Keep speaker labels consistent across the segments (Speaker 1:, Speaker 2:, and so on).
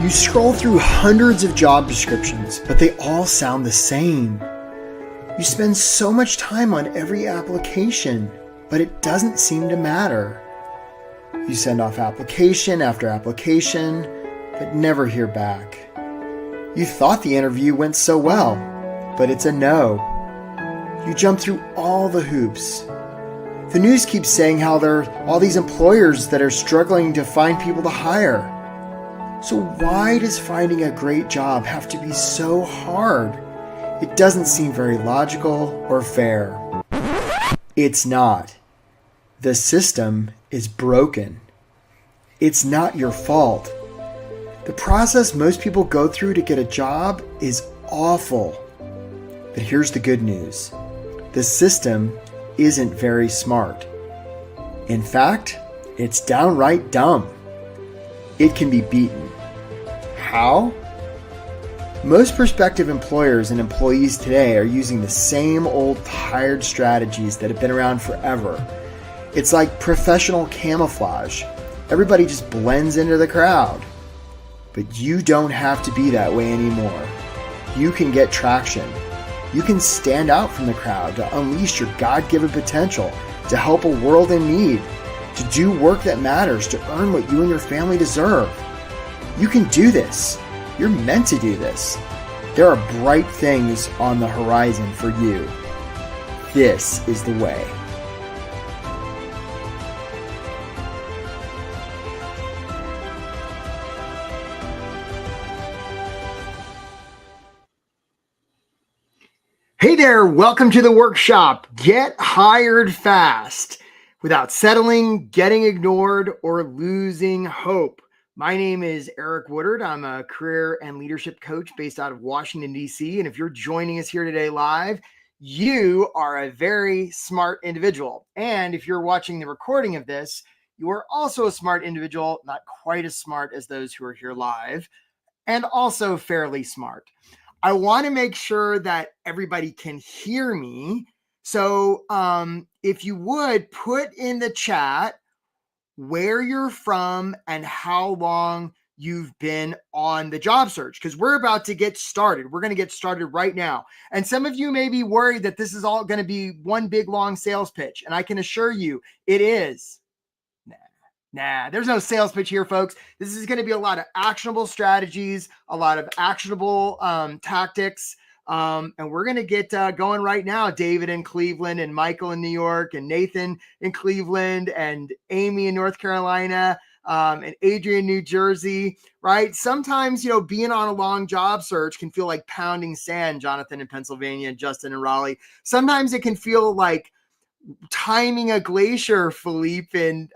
Speaker 1: You scroll through hundreds of job descriptions, but they all sound the same. You spend so much time on every application, but it doesn't seem to matter. You send off application after application, but never hear back. You thought the interview went so well, but it's a no. You jump through all the hoops. The news keeps saying how there are all these employers that are struggling to find people to hire. So why does finding a great job have to be so hard? It doesn't seem very logical or fair. It's not. The system is broken. It's not your fault. The process most people go through to get a job is awful. But here's the good news. The system isn't very smart. In fact, it's downright dumb. It can be beaten. How? Most prospective employers and employees today are using the same old tired strategies that have been around forever. It's like professional camouflage. Everybody just blends into the crowd. But you don't have to be that way anymore. You can get traction. You can stand out from the crowd to unleash your God-given potential, to help a world in need, to do work that matters, to earn what you and your family deserve. You can do this. You're meant to do this. There are bright things on the horizon for you. This is the way. Hey there, welcome to the workshop. Get hired fast without settling, getting ignored, or losing hope. My name is Eric Woodard. I'm a career and leadership coach based out of Washington, D.C. And if you're joining us here today live, you are a very smart individual. And if you're watching the recording of this, you are also a smart individual, not quite as smart as those who are here live, and also fairly smart. I want to make sure that everybody can hear me. So if you would put in the chat where you're from and how long you've been on the job search, because we're about to get started. We're going to get started right now. And some of you may be worried that this is all going to be one big long sales pitch. And I can assure you it is. Nah, there's no sales pitch here, folks. This is going to be a lot of actionable strategies, a lot of actionable tactics. And we're going to get going right now. David in Cleveland and Michael in New York and Nathan in Cleveland and Amy in North Carolina and Adrian, New Jersey, right? Sometimes, being on a long job search can feel like pounding sand. Jonathan in Pennsylvania and Justin in Raleigh. Sometimes it can feel like timing a glacier, Philippe and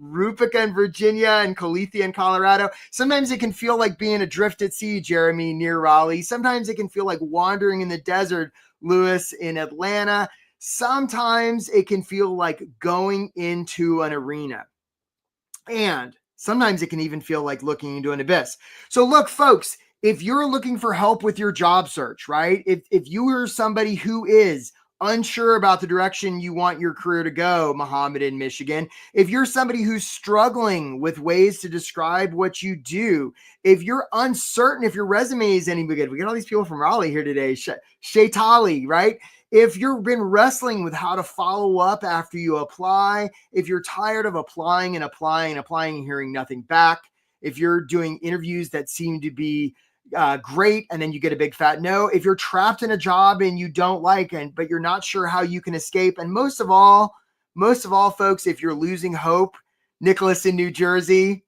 Speaker 1: Rupica in Virginia and Calethea in Colorado. Sometimes it can feel like being adrift at sea, Jeremy near Raleigh. Sometimes it can feel like wandering in the desert, Lewis in Atlanta. Sometimes it can feel like going into an arena. And sometimes it can even feel like looking into an abyss. So look, folks, if you're looking for help with your job search, right? If you are somebody who is unsure about the direction you want your career to go, Muhammad in Michigan, if you're somebody who's struggling with ways to describe what you do, if you're uncertain if your resume is any good, we get all these people from Raleigh here today, Shaitali, right? If you've been wrestling with how to follow up after you apply, if you're tired of applying and hearing nothing back, if you're doing interviews that seem to be great, and then you get a big fat no. If you're trapped in a job and you don't like it, but you're not sure how you can escape, and most of all, folks, if you're losing hope, Nicholas in New Jersey,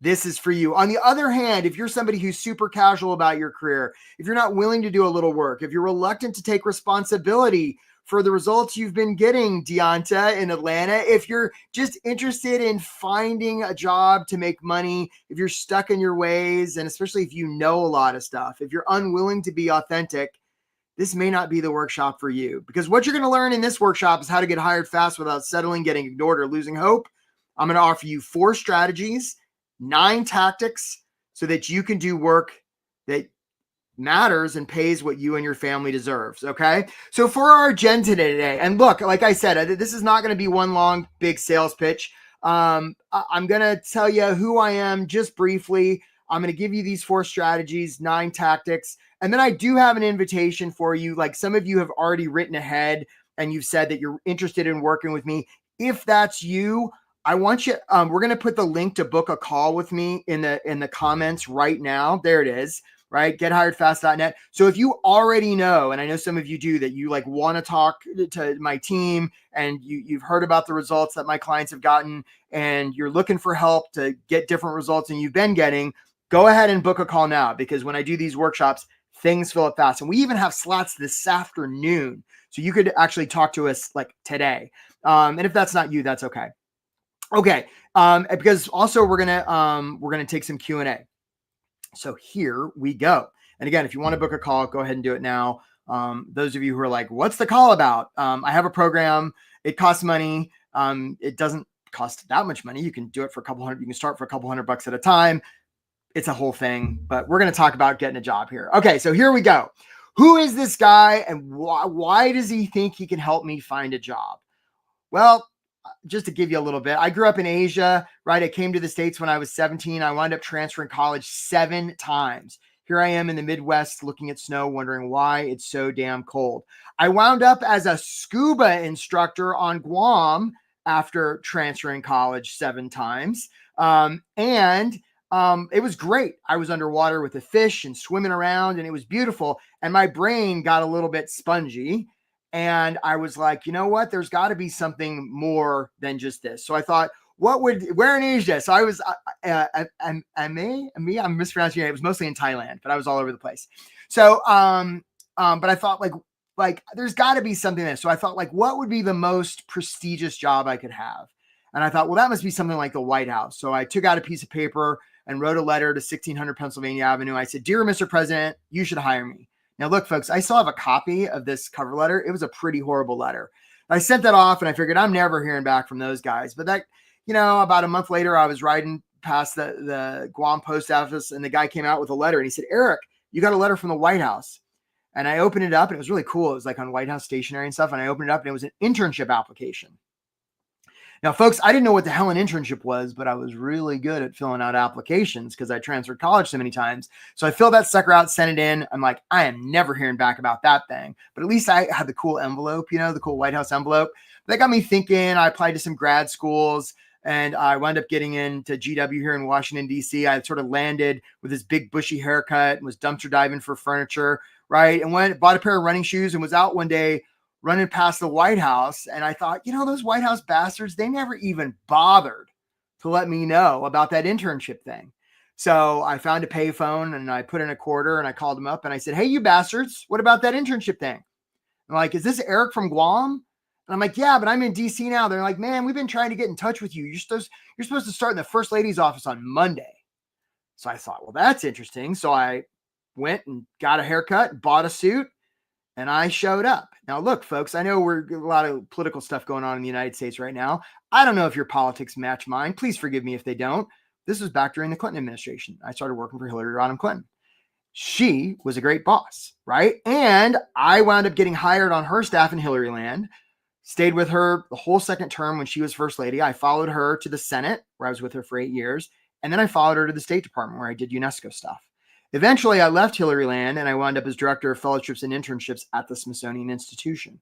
Speaker 1: this is for you. On the other hand, if you're somebody who's super casual about your career, if you're not willing to do a little work, if you're reluctant to take responsibility for the results you've been getting, Deonta in Atlanta, if you're just interested in finding a job to make money, if you're stuck in your ways, and especially if you know a lot of stuff, if you're unwilling to be authentic, this may not be the workshop for you. Because what you're going to learn in this workshop is how to get hired fast without settling, getting ignored, or losing hope. I'm going to offer you 4 strategies, 9 tactics, so that you can do work that matters and pays what you and your family deserves. Okay. So for our agenda today, and look, like I said, this is not going to be one long, big sales pitch. I'm going to tell you who I am just briefly. I'm going to give you these 4 strategies, 9 tactics. And then I do have an invitation for you. Like some of you have already written ahead and you've said that you're interested in working with me. If that's you, I want you, we're going to put the link to book a call with me in the comments right now. There it is, right? GetHiredFast.net. So if you already know, and I know some of you do, that you like want to talk to my team and you've heard about the results that my clients have gotten and you're looking for help to get different results than you've been getting, go ahead and book a call now, because when I do these workshops, things fill up fast. And we even have slots this afternoon. So you could actually talk to us like today. And if that's not you, that's okay. Okay. Because also we're gonna take some Q&A. So here we go. And again, if you want to book a call, go ahead and do it now. Those of you who are like, what's the call about? I have a program. It costs money. It doesn't cost that much money. You can do it for a couple hundred. You can start for a couple $100 at a time. It's a whole thing, but we're going to talk about getting a job here. Okay. So here we go. Who is this guy and why does he think he can help me find a job? Well, just to give you a little bit, I grew up in Asia, right? I came to the States when I was 17. I wound up transferring college 7 times. Here I am in the Midwest looking at snow, wondering why it's so damn cold. I wound up as a scuba instructor on Guam after transferring college 7 times. And it was great. I was underwater with the fish and swimming around, and it was beautiful. And my brain got a little bit spongy. And I was like, you know what? There's got to be something more than just this. So I thought, where in Asia? So I was, I'm mispronouncing it. It was mostly in Thailand, but I was all over the place. So, but I thought like there's got to be something there. So I thought like, what would be the most prestigious job I could have? And I thought, well, that must be something like the White House. So I took out a piece of paper and wrote a letter to 1600 Pennsylvania Avenue. I said, "Dear Mr. President, you should hire me." Now, look, folks, I still have a copy of this cover letter. It was a pretty horrible letter. I sent that off and I figured I'm never hearing back from those guys. But that, about a month later, I was riding past the Guam post office and the guy came out with a letter and he said, "Eric, you got a letter from the White House." And I opened it up and it was really cool. It was like on White House stationery and stuff. And I opened it up and it was an internship application. Now, folks, I didn't know what the hell an internship was, but I was really good at filling out applications because I transferred college so many times. So I filled that sucker out, sent it in. I'm like, I am never hearing back about that thing. But at least I had the cool envelope, the cool White House envelope. That got me thinking. I applied to some grad schools and I wound up getting into GW here in Washington, D.C. I sort of landed with this big bushy haircut and was dumpster diving for furniture, right? And bought a pair of running shoes and was out one day running past the White House. And I thought, those White House bastards, they never even bothered to let me know about that internship thing. So I found a payphone and I put in a quarter and I called them up and I said, "Hey, you bastards, what about that internship thing?" I'm like, "Is this Eric from Guam?" And I'm like, "Yeah, but I'm in DC now." They're like, "Man, we've been trying to get in touch with you. You're supposed to start in the First Lady's office on Monday." So I thought, well, that's interesting. So I went and got a haircut, bought a suit, and I showed up. Now, look, folks, I know we're a lot of political stuff going on in the United States right now. I don't know if your politics match mine. Please forgive me if they don't. This was back during the Clinton administration. I started working for Hillary Rodham Clinton. She was a great boss, right? And I wound up getting hired on her staff in Hillary Land, stayed with her the whole second term when she was First Lady. I followed her to the Senate, where I was with her for 8 years. And then I followed her to the State Department, where I did UNESCO stuff. Eventually, I left Hillary Land and I wound up as director of fellowships and internships at the Smithsonian Institution.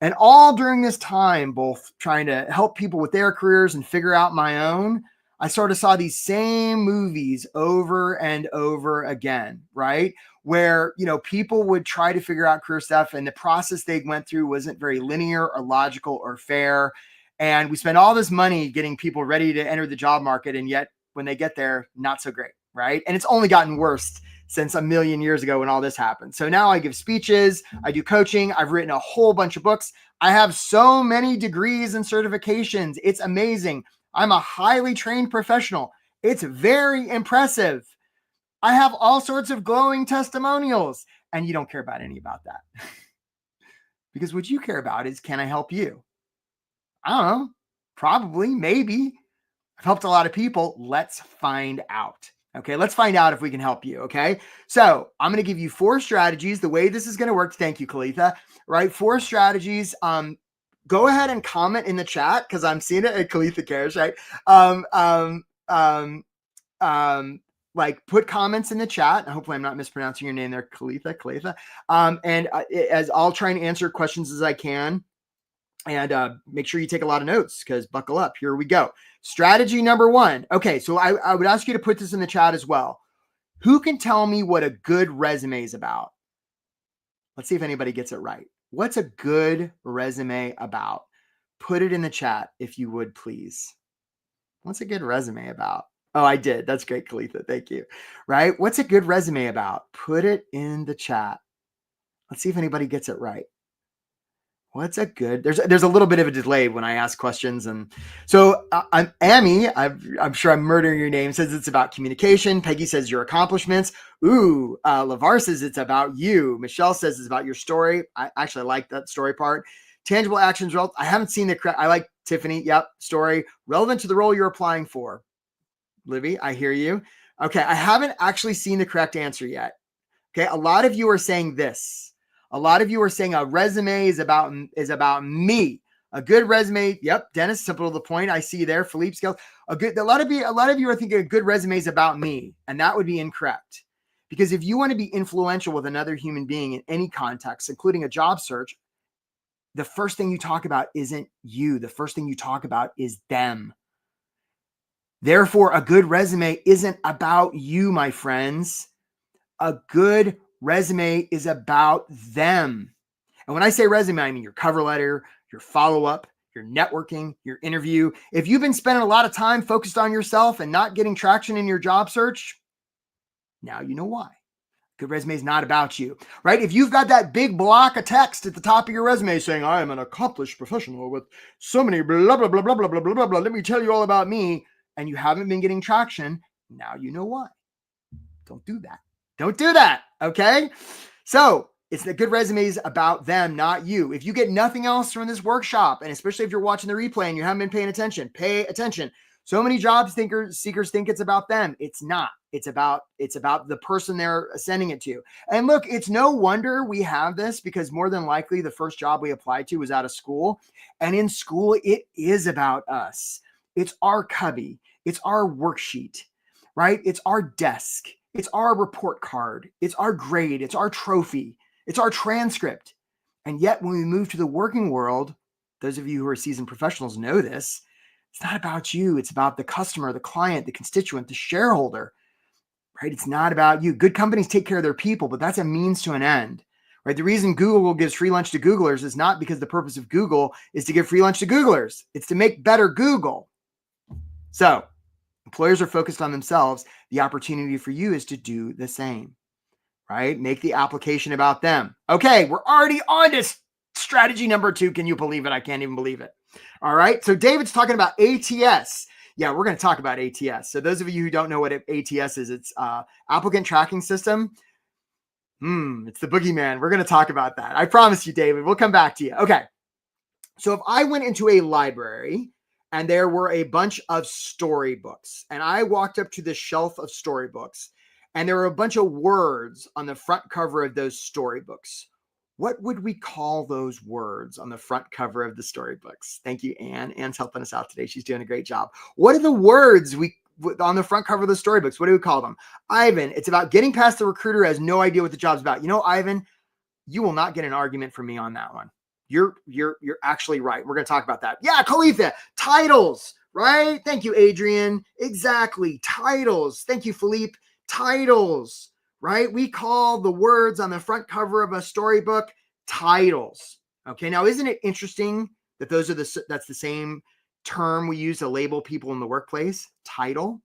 Speaker 1: And all during this time, both trying to help people with their careers and figure out my own, I sort of saw these same movies over and over again, right? Where, people would try to figure out career stuff and the process they went through wasn't very linear or logical or fair. And we spend all this money getting people ready to enter the job market. And yet when they get there, not so great. Right. And it's only gotten worse since a million years ago when all this happened. So now I give speeches, I do coaching, I've written a whole bunch of books. I have so many degrees and certifications. It's amazing. I'm a highly trained professional. It's very impressive. I have all sorts of glowing testimonials, and you don't care about any about that. Because what you care about is, can I help you? I don't know. Probably, maybe. I've helped a lot of people. Let's find out. Okay, let's find out if we can help you. Okay, so I'm going to give you 4 strategies. The way this is going to work. Thank you, Kalitha. Right, 4 strategies. Go ahead and comment in the chat because I'm seeing it. Kalitha cares, right? like put comments in the chat. Hopefully I'm not mispronouncing your name there, Kalitha. And as I'll try and answer questions as I can. And make sure you take a lot of notes because buckle up. Here we go. Strategy number 1. Okay, so I would ask you to put this in the chat as well. Who can tell me what a good resume is about? Let's see if anybody gets it right. What's a good resume about? Put it in the chat if you would, please. What's a good resume about? Oh, I did. That's great, Kalitha. Thank you. Right? What's a good resume about? Put it in the chat. Let's see if anybody gets it right. What's a good? There's a little bit of a delay when I ask questions, and so I'm Amy. I'm sure I'm murdering your name. Says it's about communication. Peggy says your accomplishments. Ooh, Lavar says it's about you. Michelle says it's about your story. I actually like that story part. Tangible actions. I haven't seen the correct. I like Tiffany. Yep, story relevant to the role you're applying for. Libby, I hear you. Okay, I haven't actually seen the correct answer yet. Okay, a lot of you are saying this. A lot of you are saying a resume is about me. A good resume. Yep, Dennis, simple to the point. I see you there. Philippe Scales. A lot of you are thinking a good resume is about me, and that would be incorrect. Because if you want to be influential with another human being in any context, including a job search, the first thing you talk about isn't you. The first thing you talk about is them. Therefore, a good resume isn't about you, my friends. A good resume is about them. And when I say resume, I mean your cover letter, your follow-up, your networking, your interview. If you've been spending a lot of time focused on yourself and not getting traction in your job search, now you know why. Good resume is not about you, right? If you've got that big block of text at the top of your resume saying, I am an accomplished professional with so many blah, blah, blah, blah, blah, blah, blah, blah, blah, let me tell you all about me, and you haven't been getting traction, now you know why. Don't do that. Don't do that. Okay. So it's the good resumes about them, not you. If you get nothing else from this workshop, and especially if you're watching the replay and you haven't been paying attention, pay attention. So many job seekers think it's about them. It's not. It's about the person they're sending it to. And look, it's no wonder we have this because more than likely the first job we applied to was out of school. And in school, it is about us. It's our cubby. It's our worksheet, right? It's our desk. It's our report card. It's our grade. It's our trophy. It's our transcript. And yet when we move to the working world, those of you who are seasoned professionals know this, it's not about you. It's about the customer, the client, the constituent, the shareholder, right? It's not about you. Good companies take care of their people, but that's a means to an end, right? The reason Google gives free lunch to Googlers is not because the purpose of Google is to give free lunch to Googlers. It's to make better Google. So employers are focused on themselves. The opportunity for you is to do the same, right? Make the application about them. Okay, we're already on to strategy number 2. Can you believe it? I can't even believe it. All right, so David's talking about ATS. Yeah, we're going to talk about ATS. So those of you who don't know what ATS is, it's applicant tracking system. It's the boogeyman. We're going to talk about that. I promise you, David. We'll come back to you. Okay, so if I went into a library and there were a bunch of storybooks, and I walked up to the shelf of storybooks, and there were a bunch of words on the front cover of those storybooks, what would we call those words on the front cover of the storybooks? Thank you, Anne. Anne's helping us out today. She's doing a great job. What are the words on the front cover of the storybooks? What do we call them? Ivan, it's about getting past the recruiter who has no idea what the job's about. You know, Ivan, you will not get an argument from me on that one. You're actually right. We're going to talk about that. Yeah, Khalifa, titles, right? Thank you, Adrian. Exactly. Titles. Thank you, Philippe. Titles, right? We call the words on the front cover of a storybook titles. Okay. Now, isn't it interesting that that's the same term we use to label people in the workplace? Title,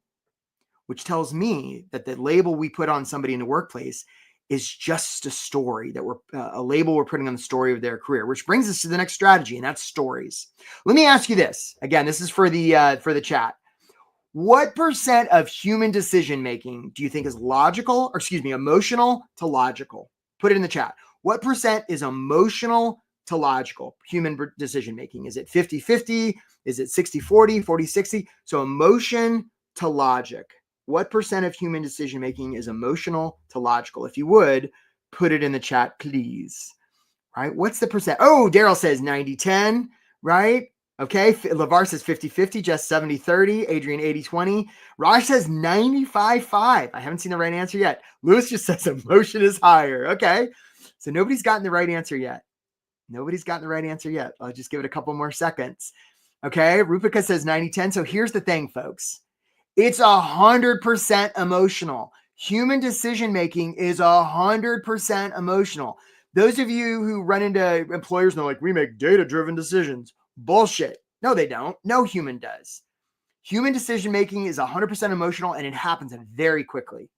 Speaker 1: which tells me that the label we put on somebody in the workplace is just a story that a label we're putting on the story of their career, which brings us to the next strategy, and that's stories. Let me ask you this. Again, this is for the chat. What % of human decision-making do you think is emotional to logical? Put it in the chat. What % is emotional to logical human decision-making? Is it 50-50? Is it 60-40, 40-60? So emotion to logic. What % of human decision-making is emotional to logical? If you would, put it in the chat, please. Right? What's the %? Oh, Daryl says 90-10, right? Okay, LeVar says 50-50, Jess 70-30, Adrian 80-20. Raj says 95-5. I haven't seen the right answer yet. Lewis just says emotion is higher. Okay, so nobody's gotten the right answer yet. Nobody's gotten the right answer yet. I'll just give it a couple more seconds. Okay, Rupika says 90-10. So here's the thing, folks. It's 100% emotional. Human decision-making is 100% emotional. Those of you who run into employers and they're like, we make data-driven decisions. Bullshit. No, they don't. No human does. Human decision-making is 100% emotional and it happens very quickly.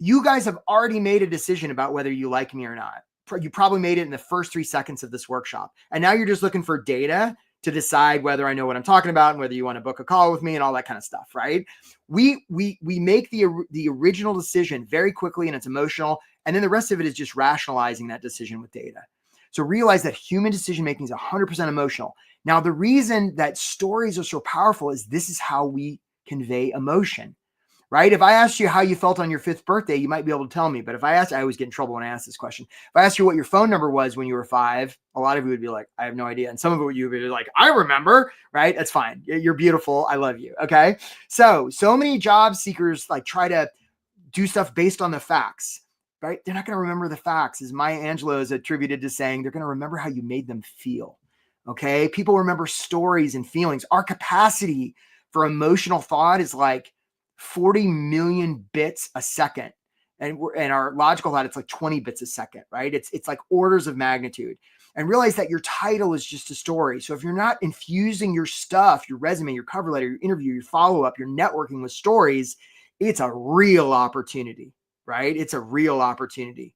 Speaker 1: You guys have already made a decision about whether you like me or not. You probably made it in the first 3 seconds of this workshop. And now you're just looking for data to decide whether I know what I'm talking about and whether you want to book a call with me and all that kind of stuff, right? We make the original decision very quickly and it's emotional. And then the rest of it is just rationalizing that decision with data. So realize that human decision-making is 100% emotional. Now, the reason that stories are so powerful is this is how we convey emotion. Right? If I asked you how you felt on your 5th birthday, you might be able to tell me. But if I asked, I always get in trouble when I ask this question. If I asked you what your phone number was when you were 5, a lot of you would be like, I have no idea. And some of it you would be like, I remember, right? That's fine. You're beautiful. I love you. Okay. So many job seekers like try to do stuff based on the facts, right? They're not going to remember the facts. As Maya Angelou is attributed to saying, they're going to remember how you made them feel. Okay. People remember stories and feelings. Our capacity for emotional thought is like 40 million bits a second. And our logical thought, it's like 20 bits a second, right? It's like orders of magnitude. And realize that your title is just a story. So if you're not infusing your stuff, your resume, your cover letter, your interview, your follow-up, your networking with stories, it's a real opportunity, right? It's a real opportunity.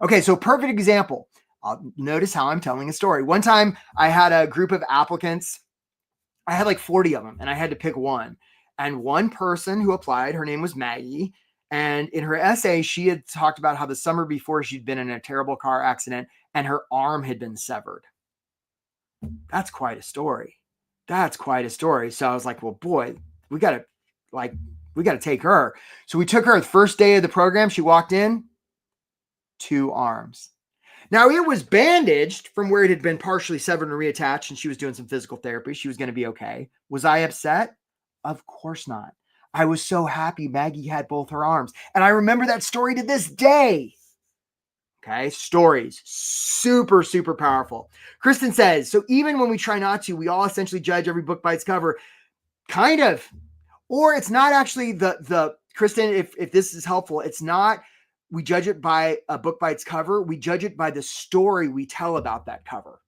Speaker 1: Okay, so perfect example. Notice how I'm telling a story. One time I had a group of applicants. I had like 40 of them and I had to pick one. And one person who applied, her name was Maggie. And in her essay, she had talked about how the summer before she'd been in a terrible car accident and her arm had been severed. That's quite a story. That's quite a story. So I was like, well, boy, we got to take her. So we took her the first day of the program. She walked in, 2 arms. Now it was bandaged from where it had been partially severed and reattached, and she was doing some physical therapy. She was going to be okay. Was I upset? Of course not. I was so happy Maggie had both her arms. And I remember that story to this day. Okay, stories, super, super powerful. Kristen says, so even when we try not to, we all essentially judge every book by its cover. Kind of. Or it's not actually the Kristen, if this is helpful, it's not we judge it by a book by its cover. We judge it by the story we tell about that cover.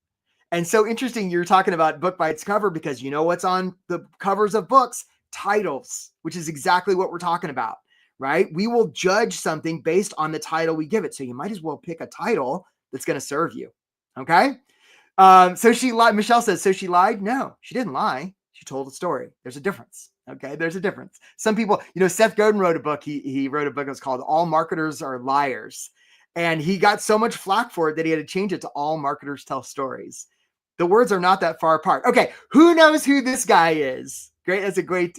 Speaker 1: And so interesting, you're talking about book by its cover because you know what's on the covers of books? Titles, which is exactly what we're talking about, right? We will judge something based on the title we give it. So you might as well pick a title that's going to serve you. Okay. So she lied. Michelle says, so she lied? No, she didn't lie. She told a story. There's a difference. Okay. There's a difference. Some people, Seth Godin wrote a book. He wrote a book. It was called All Marketers Are Liars. And he got so much flack for it that he had to change it to All Marketers Tell Stories. The words are not that far apart. Okay. Who knows who this guy is? Great. That's a great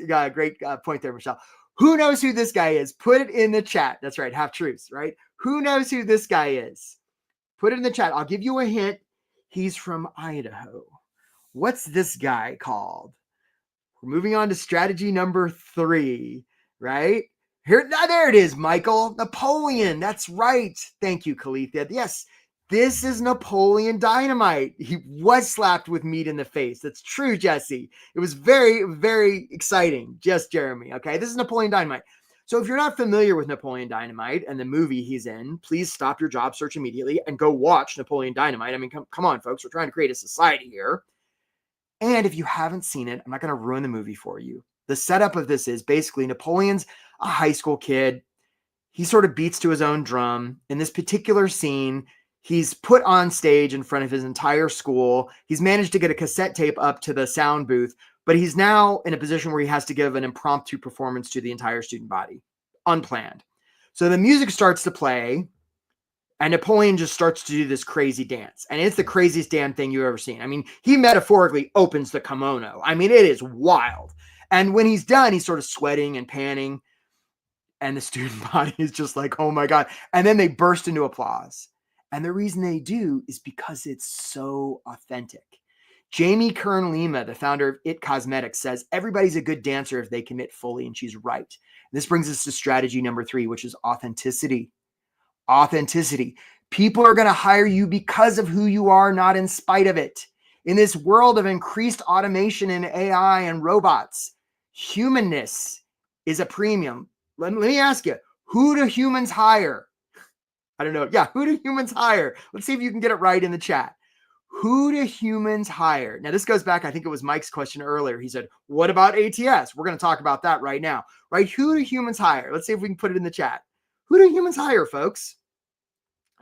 Speaker 1: point there, Michelle. Who knows who this guy is? Put it in the chat. That's right. Half truths, right? Who knows who this guy is? Put it in the chat. I'll give you a hint. He's from Idaho. What's this guy called? We're moving on to strategy number 3, right? Here, there it is, Michael. Napoleon. That's right. Thank you, Kalitha. Yes, this is Napoleon Dynamite. He was slapped with meat in the face. That's true, Jesse. It was very, very exciting. Just Jeremy. Okay, this is Napoleon Dynamite. So if you're not familiar with Napoleon Dynamite and the movie he's in, please stop your job search immediately and go watch Napoleon Dynamite. I mean, come on, folks. We're trying to create a society here. And if you haven't seen it, I'm not going to ruin the movie for you. The setup of this is basically Napoleon's a high school kid. He sort of beats to his own drum. In this particular scene, he's put on stage in front of his entire school. He's managed to get a cassette tape up to the sound booth, but he's now in a position where he has to give an impromptu performance to the entire student body, unplanned. So the music starts to play, and Napoleon just starts to do this crazy dance. And it's the craziest damn thing you've ever seen. I mean, he metaphorically opens the kimono. I mean, it is wild. And when he's done, he's sort of sweating and panning. And the student body is just like, oh my God. And then they burst into applause. And the reason they do is because it's so authentic. Jamie Kern Lima, the founder of It Cosmetics, says everybody's a good dancer if they commit fully, and she's right. This brings us to strategy number 3, which is authenticity. Authenticity. People are going to hire you because of who you are, not in spite of it. In this world of increased automation and AI and robots, humanness is a premium. Let me ask you, who do humans hire? I don't know. Yeah, who do humans hire? Let's see if you can get it right in the chat. Who do humans hire? Now, this goes back, I think it was Mike's question earlier. He said, what about ATS? We're going to talk about that right now, right? Who do humans hire? Let's see if we can put it in the chat. Who do humans hire, folks?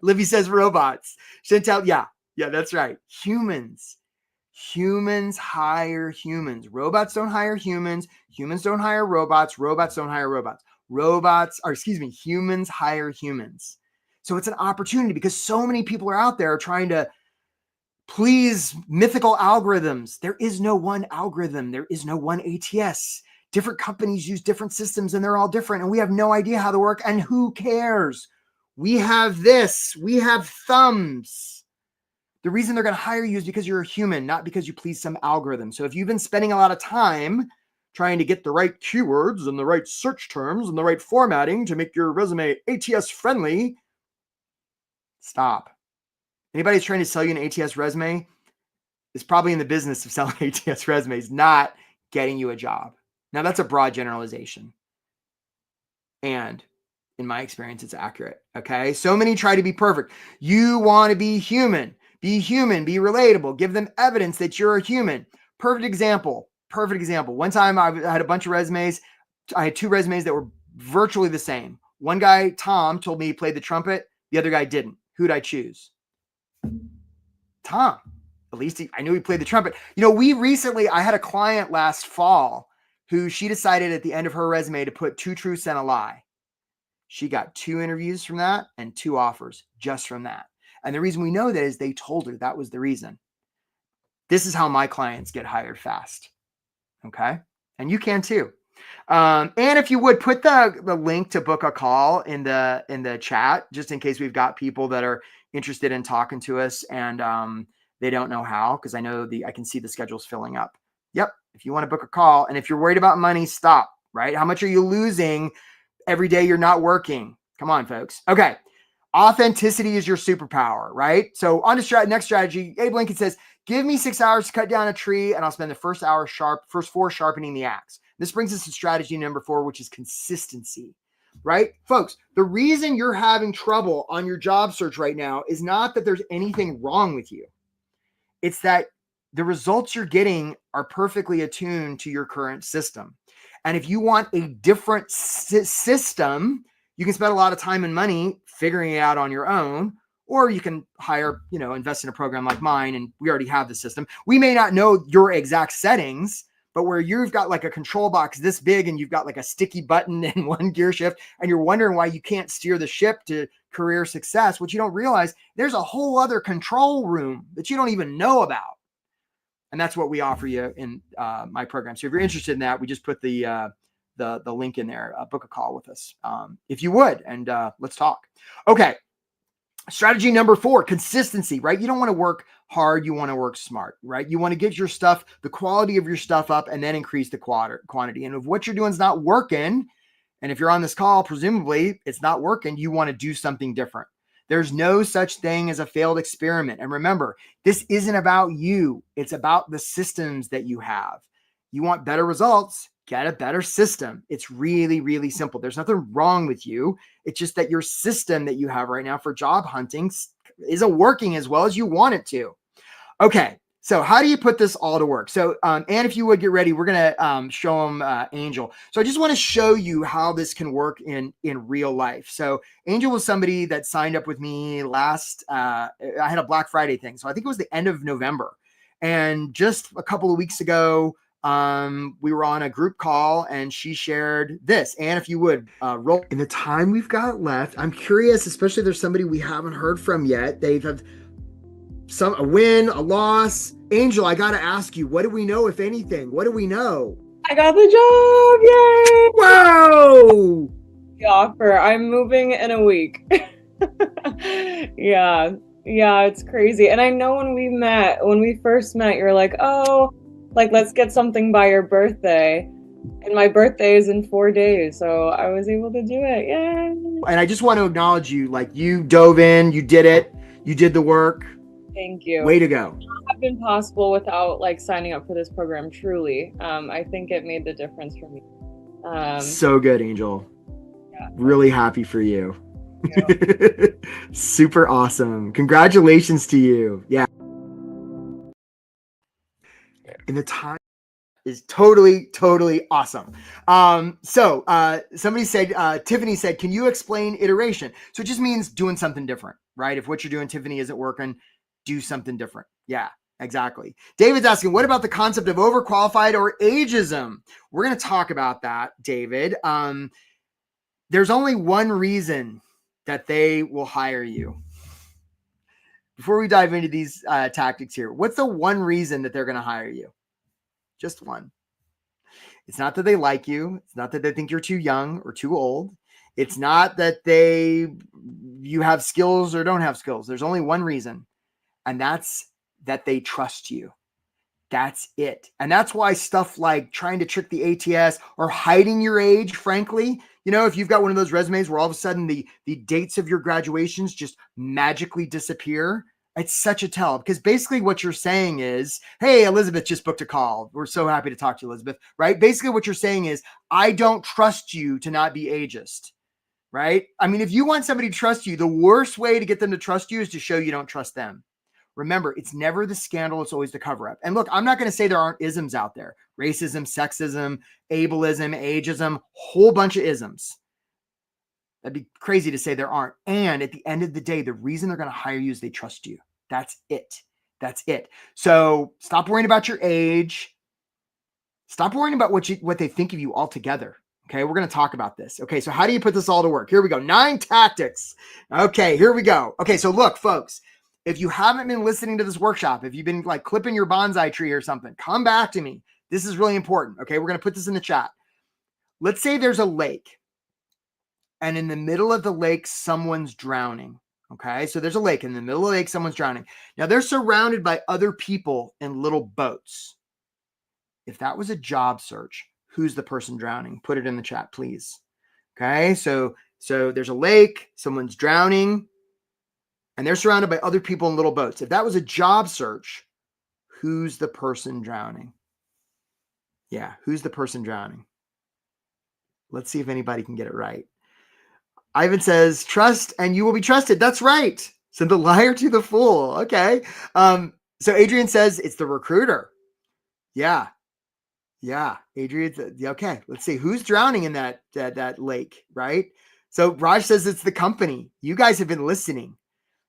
Speaker 1: Livy says robots. Chantel, yeah, that's right. Humans. Humans hire humans. Robots don't hire humans. Humans don't hire robots. Robots don't hire robots. Humans hire humans. So it's an opportunity because so many people are out there trying to please mythical algorithms. There is no one algorithm. There is no one ATS. Different companies use different systems and they're all different. And we have no idea how they work. And who cares? We have this. We have thumbs. The reason they're going to hire you is because you're a human, not because you please some algorithm. So if you've been spending a lot of time trying to get the right keywords and the right search terms and the right formatting to make your resume ATS friendly, stop. Anybody who's trying to sell you an ATS resume is probably in the business of selling ATS resumes, not getting you a job. Now, that's a broad generalization. And in my experience, it's accurate. Okay. So many try to be perfect. You want to be human, be relatable, give them evidence that you're a human. Perfect example. One time I had a bunch of resumes. I had 2 resumes that were virtually the same. One guy, Tom, told me he played the trumpet. The other guy didn't. Who'd I choose? Tom. At least I knew he played the trumpet. I had a client last fall who she decided at the end of her resume to put 2 truths and a lie. She got 2 interviews from that and 2 offers just from that. And the reason we know that is they told her that was the reason. This is how my clients get hired fast. Okay. And you can too. And if you would put the link to book a call in the chat, just in case we've got people that are interested in talking to us and they don't know how, because I know I can see the schedules filling up. Yep. If you want to book a call, and if you're worried about money, stop, right? How much are you losing every day you're not working? Come on, folks. Okay. Authenticity is your superpower, right? So on to next strategy, Abe Lincoln says, give me 6 hours to cut down a tree and I'll spend the first 4 sharpening the axe. This brings us to strategy number 4, which is consistency, right? Folks, the reason you're having trouble on your job search right now is not that there's anything wrong with you. It's that the results you're getting are perfectly attuned to your current system. And if you want a different system, you can spend a lot of time and money figuring it out on your own, or you can hire, invest in a program like mine, and we already have the system. We may not know your exact settings, but where you've got like a control box this big and you've got like a sticky button and 1 gear shift, and you're wondering why you can't steer the ship to career success, what you don't realize, there's a whole other control room that you don't even know about. And that's what we offer you in my program. So if you're interested in that, we just put the link in there. Book a call with us if you would, and let's talk. Okay. Strategy number 4, consistency, right? You don't want to work hard. You want to work smart, right? You want to get your stuff, the quality of your stuff up, and then increase the quantity. And if what you're doing is not working, and if you're on this call, presumably it's not working, you want to do something different. There's no such thing as a failed experiment. And remember, this isn't about you. It's about the systems that you have. You want better results, get a better system. It's really, really simple. There's nothing wrong with you. It's just that your system that you have right now for job hunting isn't working as well as you want it to. Okay. So how do you put this all to work? So, and if you would get ready, we're going to show them Angel. So I just want to show you how this can work in real life. So Angel was somebody that signed up with me I had a Black Friday thing. So I think it was the end of November. And just a couple of weeks ago, we were on a group call and she shared this. And if you would roll in the time we've got left, I'm curious, especially if there's somebody we haven't heard from yet. They've had a win, a loss. Angel, I got to ask you, what do we know, if anything? What do we know?
Speaker 2: I got the
Speaker 1: Yay!
Speaker 2: job.
Speaker 1: Whoa!
Speaker 2: The offer. I'm moving in a week. Yeah. Yeah, it's crazy. And I know when we first met, you're like, oh, like let's get something by your birthday. And my birthday is in 4 days, so I was able to do it. Yay!
Speaker 1: And I just want to acknowledge you. Like, you dove in, you did it, you did the work.
Speaker 2: Thank you.
Speaker 1: Way to go.
Speaker 2: Have been possible without like signing up for this program truly. I think it made the difference for me.
Speaker 1: So good, Angel.
Speaker 2: Yeah,
Speaker 1: Really happy for you.
Speaker 2: thank you.
Speaker 1: Super awesome. Congratulations to you. Yeah. And the time is totally awesome. Somebody said, Tiffany said, can you explain iteration? So it just means doing something different, right? If what you're doing, Tiffany, isn't working, do something different. Yeah, exactly. David's asking, what about the concept of overqualified or ageism? We're going to talk about that, David. There's only one reason that they will hire you. Before we dive into these tactics here, what's the one reason that they're going to hire you? Just one. It's not that they like you. It's not that they think you're too young or too old. It's not that you have skills or don't have skills. There's only one reason, and that's that they trust you. That's it. And that's why stuff like trying to trick the ATS or hiding your age, frankly, if you've got one of those resumes where all of a sudden the dates of your graduations just magically disappear, it's such a tell, because basically what you're saying is, hey, Elizabeth just booked a call. We're so happy to talk to you, Elizabeth, right? Basically what you're saying is, I don't trust you to not be ageist, right? I mean, if you want somebody to trust you, the worst way to get them to trust you is to show you don't trust them. Remember, it's never the scandal, it's always the cover up. And look, I'm not going to say there aren't isms out there. Racism, sexism, ableism, ageism, whole bunch of isms. That'd be crazy to say there aren't. And at the end of the day, the reason they're going to hire you is they trust you. That's it. That's it. So stop worrying about your age. Stop worrying about what they think of you altogether. Okay, we're going to talk about this. Okay, so how do you put this all to work? Here we go. 9 tactics. Okay, here we go. Okay, so look, folks, if you haven't been listening to this workshop, if you've been like clipping your bonsai tree or something, come back to me. This is really important. Okay, we're going to put this in the chat. Let's say there's a lake, and in the middle of the lake, someone's drowning. Okay, so there's a lake. In the middle of the lake, someone's drowning. Now they're surrounded by other people in little boats. If that was a job search, who's the person drowning? Put it in the chat, please. Okay, so there's a lake, someone's drowning, and they're surrounded by other people in little boats. If that was a job search, who's the person drowning? Yeah, who's the person drowning? Let's see if anybody can get it right. Ivan says, trust and you will be trusted. That's right. Send the liar to the fool. Okay. So Adrian says it's the recruiter. Yeah. Yeah. Adrian. Okay. Let's see who's drowning in that lake, right? So Raj says it's the company. You guys have been listening,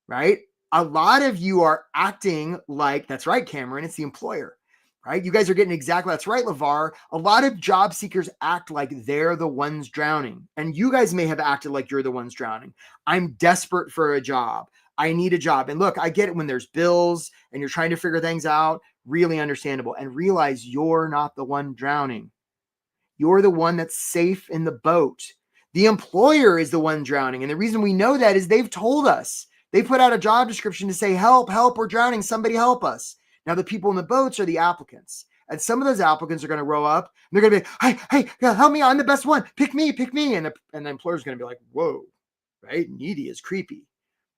Speaker 1: right? A lot of you are acting like, that's right, Cameron, it's the employer, right? You guys are getting exactly, that's right, LeVar. A lot of job seekers act like they're the ones drowning. And you guys may have acted like you're the ones drowning. I'm desperate for a job. I need a job. And look, I get it when there's bills and you're trying to figure things out, really understandable. And realize you're not the one drowning. You're the one that's safe in the boat. The employer is the one drowning. And the reason we know that is they've told us. They put out a job description to say, help, we're drowning. Somebody help us. Now, the people in the boats are the applicants. And some of those applicants are going to row up and they're going to be, hey, help me. I'm the best one. Pick me. And the employer's going to be like, whoa, right? Needy is creepy,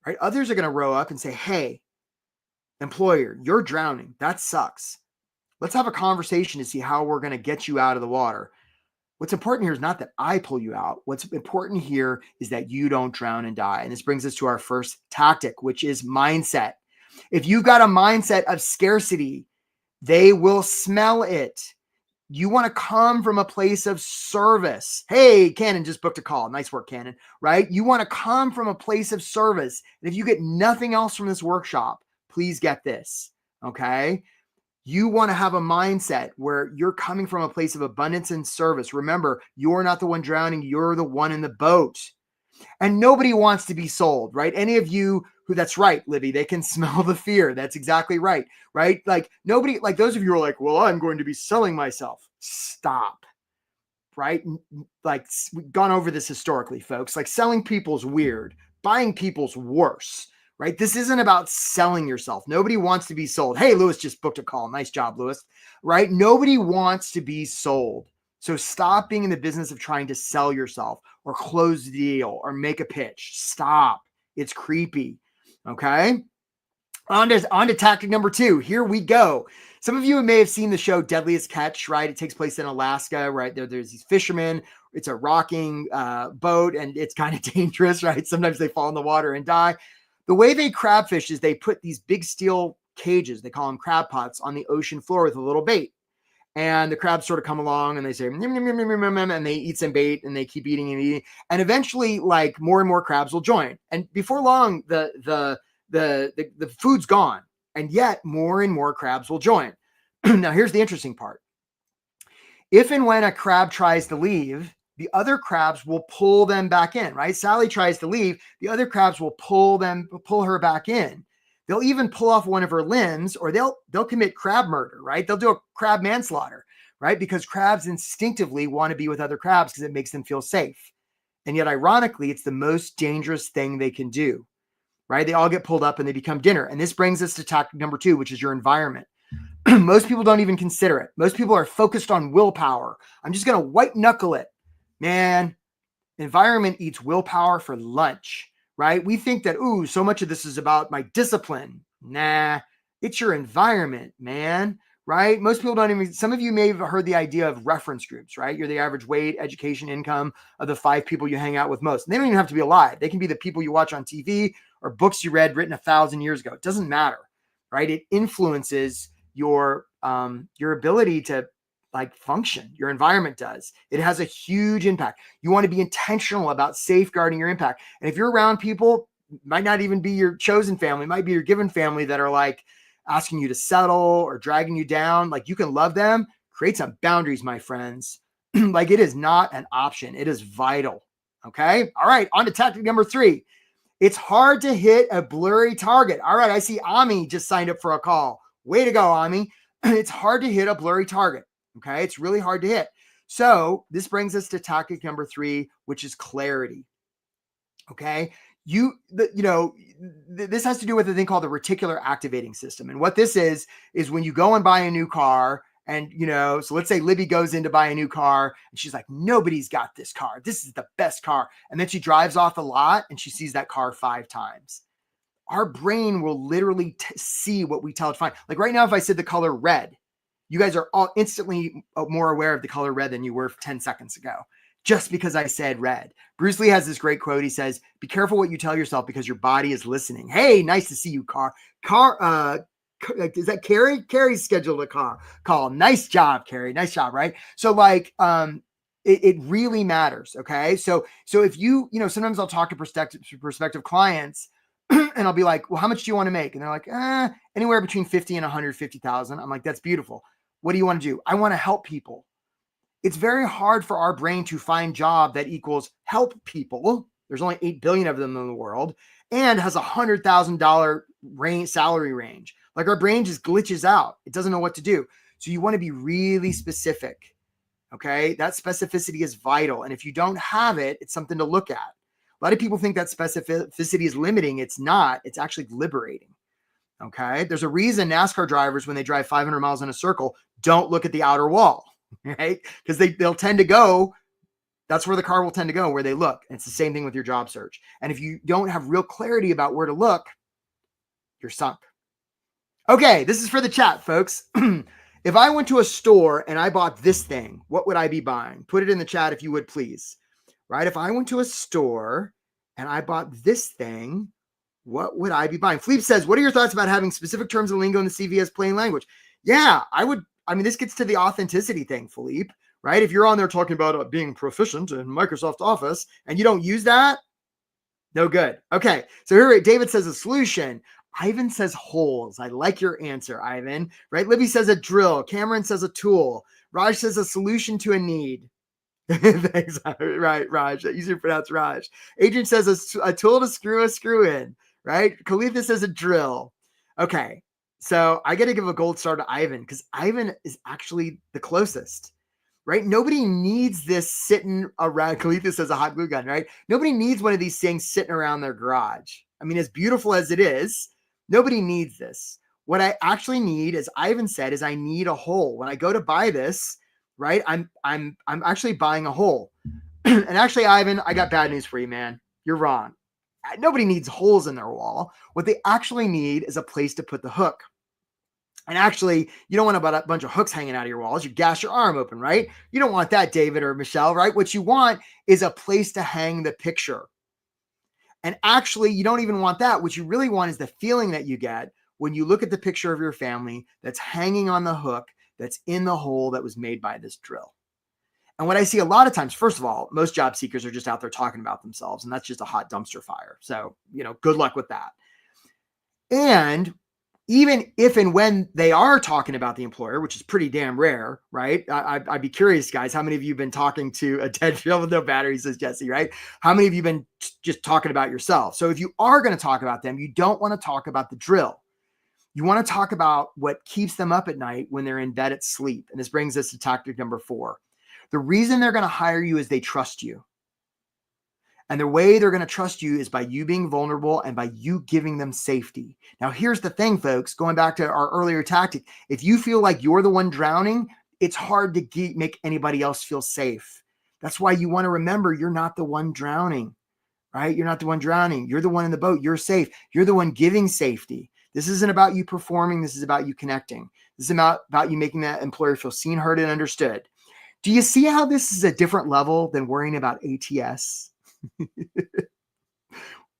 Speaker 1: right? Others are going to row up and say, hey, employer, you're drowning. That sucks. Let's have a conversation to see how we're going to get you out of the water. What's important here is not that I pull you out. What's important here is that you don't drown and die. And this brings us to our first tactic, which is mindset. If you've got a mindset of scarcity, they will smell it. You want to come from a place of service. Hey, Cannon just booked a call. Nice work, Cannon, right? You want to come from a place of service. And if you get nothing else from this workshop, please get this, okay? You want to have a mindset where you're coming from a place of abundance and service. Remember, you're not the one drowning. You're the one in the boat. And nobody wants to be sold, right? Any of you who, that's right, Libby, they can smell the fear. That's exactly right, right? Like nobody, like those of you who are like, well, I'm going to be selling myself. Stop, right? Like we've gone over this historically, folks. Like selling people's weird, buying people's worse. right? This isn't about selling yourself. Nobody wants to be sold. Hey, Lewis just booked a call. Nice job, Lewis, right? Nobody wants to be sold. So stop being in the business of trying to sell yourself or close the deal or make a pitch. Stop. It's creepy. Okay. On to tactic number 2. Here we go. Some of you may have seen the show Deadliest Catch, right? It takes place in Alaska, right? There's these fishermen. It's a rocking boat, and it's kind of dangerous, right? Sometimes they fall in the water and die. The way they crab fish is they put these big steel cages, they call them crab pots, on the ocean floor with a little bait. And the crabs sort of come along and they say, and they eat some bait and they keep eating and eating. And eventually, like, more and more crabs will join. And before long, the food's gone. And yet more and more crabs will join. Now, here's the interesting part. If and when a crab tries to leave, the other crabs will pull them back in, right? Sally tries to leave, the other crabs will pull her back in. They'll even pull off one of her limbs, or they'll commit crab murder, right? They'll do a crab manslaughter, right? Because crabs instinctively want to be with other crabs because it makes them feel safe. And yet, ironically, it's the most dangerous thing they can do, right? They all get pulled up and they become dinner. And this brings us to tactic number 2, which is your environment. Most people don't even consider it. Most people are focused on willpower. I'm just going to white knuckle it. Man, environment eats willpower for lunch, right? We think that, ooh, so much of this is about my discipline. Nah, it's your environment, man, right? Most people don't even, some of you may have heard the idea of reference groups, right? You're the average weight, education, income of the 5 people you hang out with most. And they don't even have to be alive. They can be the people you watch on TV or books you read written 1,000 years ago. It doesn't matter, right? It influences your ability to like function. Your environment does. It has a huge impact. You want to be intentional about safeguarding your impact. And if you're around people, might not even be your chosen family, might be your given family, that are like asking you to settle or dragging you down, like, you can love them. Create some boundaries, my friends. Like, it is not an option. It is vital. Okay. All right. On to tactic number 3. It's hard to hit a blurry target. All right. I see Ami just signed up for a call. Way to go, Ami. It's hard to hit a blurry target. Okay. It's really hard to hit. So this brings us to tactic number 3, which is clarity. Okay. This has to do with a thing called the reticular activating system. And what this is when you go and buy a new car, and, so let's say Libby goes in to buy a new car and she's like, nobody's got this car. This is the best car. And then she drives off the lot and she sees that car 5 times. Our brain will literally see what we tell it to find. Like right now, if I said the color red, you guys are all instantly more aware of the color red than you were 10 seconds ago, just because I said red. Bruce Lee has this great quote. He says, be careful what you tell yourself because your body is listening. Hey, nice to see you, is that Carrie? Carrie's scheduled a call. Nice job, Carrie. Nice job, right? So like, it really matters. Okay. So if sometimes I'll talk to prospective clients and I'll be like, well, how much do you want to make? And they're like, anywhere between 50 and 150,000. I'm like, that's beautiful. What do you want to do? I want to help people. It's very hard for our brain to find job that equals help people. There's only 8 billion of them in the world and has $100,000 salary range. Like, our brain just glitches out. It doesn't know what to do. So you want to be really specific. Okay. That specificity is vital. And if you don't have it, it's something to look at. A lot of people think that specificity is limiting. It's not. It's actually liberating. Okay. There's a reason NASCAR drivers, when they drive 500 miles in a circle, don't look at the outer wall, right? Because they'll tend to go, that's where the car will tend to go, where they look. And it's the same thing with your job search. And if you don't have real clarity about where to look, you're sunk. Okay. This is for the chat, folks. If I went to a store and I bought this thing, what would I be buying? Put it in the chat if you would, please. Right? If I went to a store and I bought this thing, what would I be buying? Philippe says, what are your thoughts about having specific terms of lingo in the CV as plain language? Yeah, I would. I mean, this gets to the authenticity thing, Philippe, right? If you're on there talking about being proficient in Microsoft Office and you don't use that, no good. Okay. So here, David says a solution. Ivan says holes. I like your answer, Ivan, right? Libby says a drill. Cameron says a tool. Raj says a solution to a need. Thanks. Right, Raj. Easier to pronounce Raj. Adrian says a tool to screw a screw in, right? Khalifa says a drill. Okay. So I got to give a gold star to Ivan because Ivan is actually the closest, right? Nobody needs this sitting around. Khalifa says a hot glue gun, right? Nobody needs one of these things sitting around their garage. I mean, as beautiful as it is, nobody needs this. What I actually need, as Ivan said, is I need a hole. When I go to buy this, right, I'm actually buying a hole. And actually, Ivan, I got bad news for you, man. You're wrong. Nobody needs holes in their wall. What they actually need is a place to put the hook. And actually, you don't want a bunch of hooks hanging out of your walls. You gash your arm open, right? You don't want that, David or Michelle, right? What you want is a place to hang the picture. And actually, you don't even want that. What you really want is the feeling that you get when you look at the picture of your family that's hanging on the hook, that's in the hole that was made by this drill. And what I see a lot of times, first of all, most job seekers are just out there talking about themselves, and that's just a hot dumpster fire. So, good luck with that. And even if and when they are talking about the employer, which is pretty damn rare, right? I'd be curious, guys, how many of you have been talking to a dead drill with no battery, says Jesse, right? How many of you have been just talking about yourself? So if you are going to talk about them, you don't want to talk about the drill. You want to talk about what keeps them up at night when they're in bed at sleep. And this brings us to tactic number 4. The reason they're going to hire you is they trust you. And the way they're going to trust you is by you being vulnerable and by you giving them safety. Now, here's the thing, folks, going back to our earlier tactic. If you feel like you're the one drowning, it's hard to make anybody else feel safe. That's why you want to remember you're not the one drowning, right? You're not the one drowning. You're the one in the boat. You're safe. You're the one giving safety. This isn't about you performing. This is about you connecting. This is about you making that employer feel seen, heard, and understood. Do you see how this is a different level than worrying about ATS?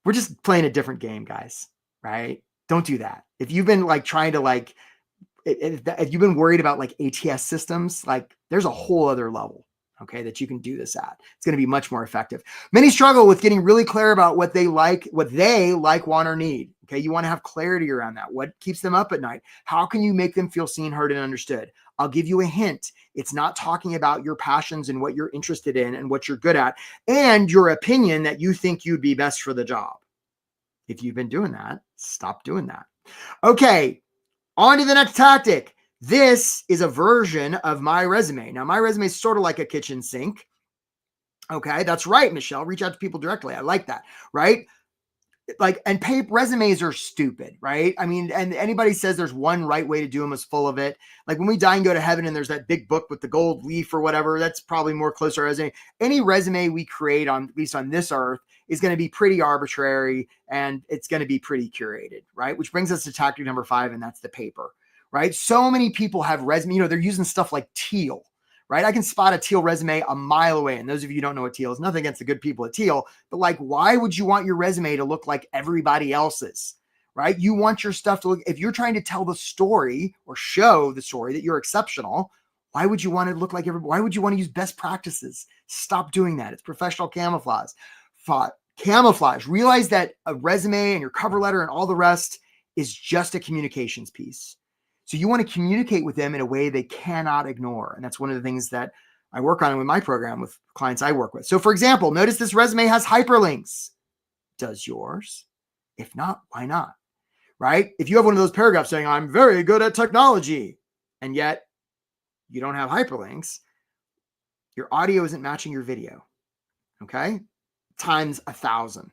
Speaker 1: We're just playing a different game, guys, right? Don't do that. If you've been trying to if you've been worried about ATS systems, there's a whole other level, okay, that you can do this at. It's going to be much more effective. Many struggle with getting really clear about what they like, want, or need. Okay, you want to have clarity around that. What keeps them up at night? How can you make them feel seen, heard, and understood? I'll give you a hint. It's not talking about your passions and what you're interested in and what you're good at and your opinion that you think you'd be best for the job. If you've been doing that, stop doing that. Okay, on to the next tactic. This is a version of my resume. Now, my resume is sort of like a kitchen sink. Okay, that's right, Michelle. Reach out to people directly. I like that, right? And paper resumes are stupid, right? I mean, and anybody says there's one right way to do them is full of it. Like when we die and go to heaven and there's that big book with the gold leaf or whatever, that's probably more close to our resume. Any resume we create at least on this earth, is going to be pretty arbitrary and it's going to be pretty curated, right? Which brings us to tactic number 5, and that's the paper, right? So many people have resume, they're using stuff like teal, right? I can spot a teal resume a mile away. And those of you who don't know what teal is, nothing against the good people at teal, but why would you want your resume to look like everybody else's, right? You want your stuff to look, if you're trying to tell the story or show the story that you're exceptional, why would you want to look like everybody? Why would you want to use best practices? Stop doing that. It's professional camouflage. Realize that a resume and your cover letter and all the rest is just a communications piece. So you want to communicate with them in a way they cannot ignore. And that's one of the things that I work on with my program with clients I work with. So for example, notice this resume has hyperlinks. Does yours? If not, why not? Right? If you have one of those paragraphs saying, I'm very good at technology, and yet you don't have hyperlinks, your audio isn't matching your video. Okay? Times 1,000.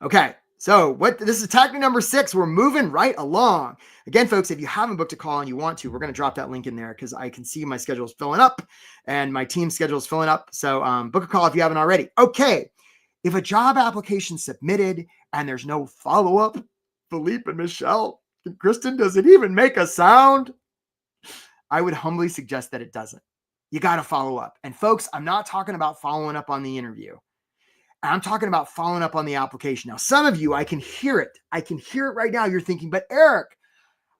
Speaker 1: Okay. So this is tactic number 6. We're moving right along. Again, folks, if you haven't booked a call and you want to, we're going to drop that link in there because I can see my schedule is filling up and my team's schedule is filling up. So book a call if you haven't already. Okay. If a job application submitted and there's no follow-up, Philippe and Michelle and Kristen, does it even make a sound? I would humbly suggest that it doesn't. You got to follow up. And folks, I'm not talking about following up on the interview. I'm talking about following up on the application. Now, some of you, I can hear it. I can hear it right now. You're thinking, but Eric,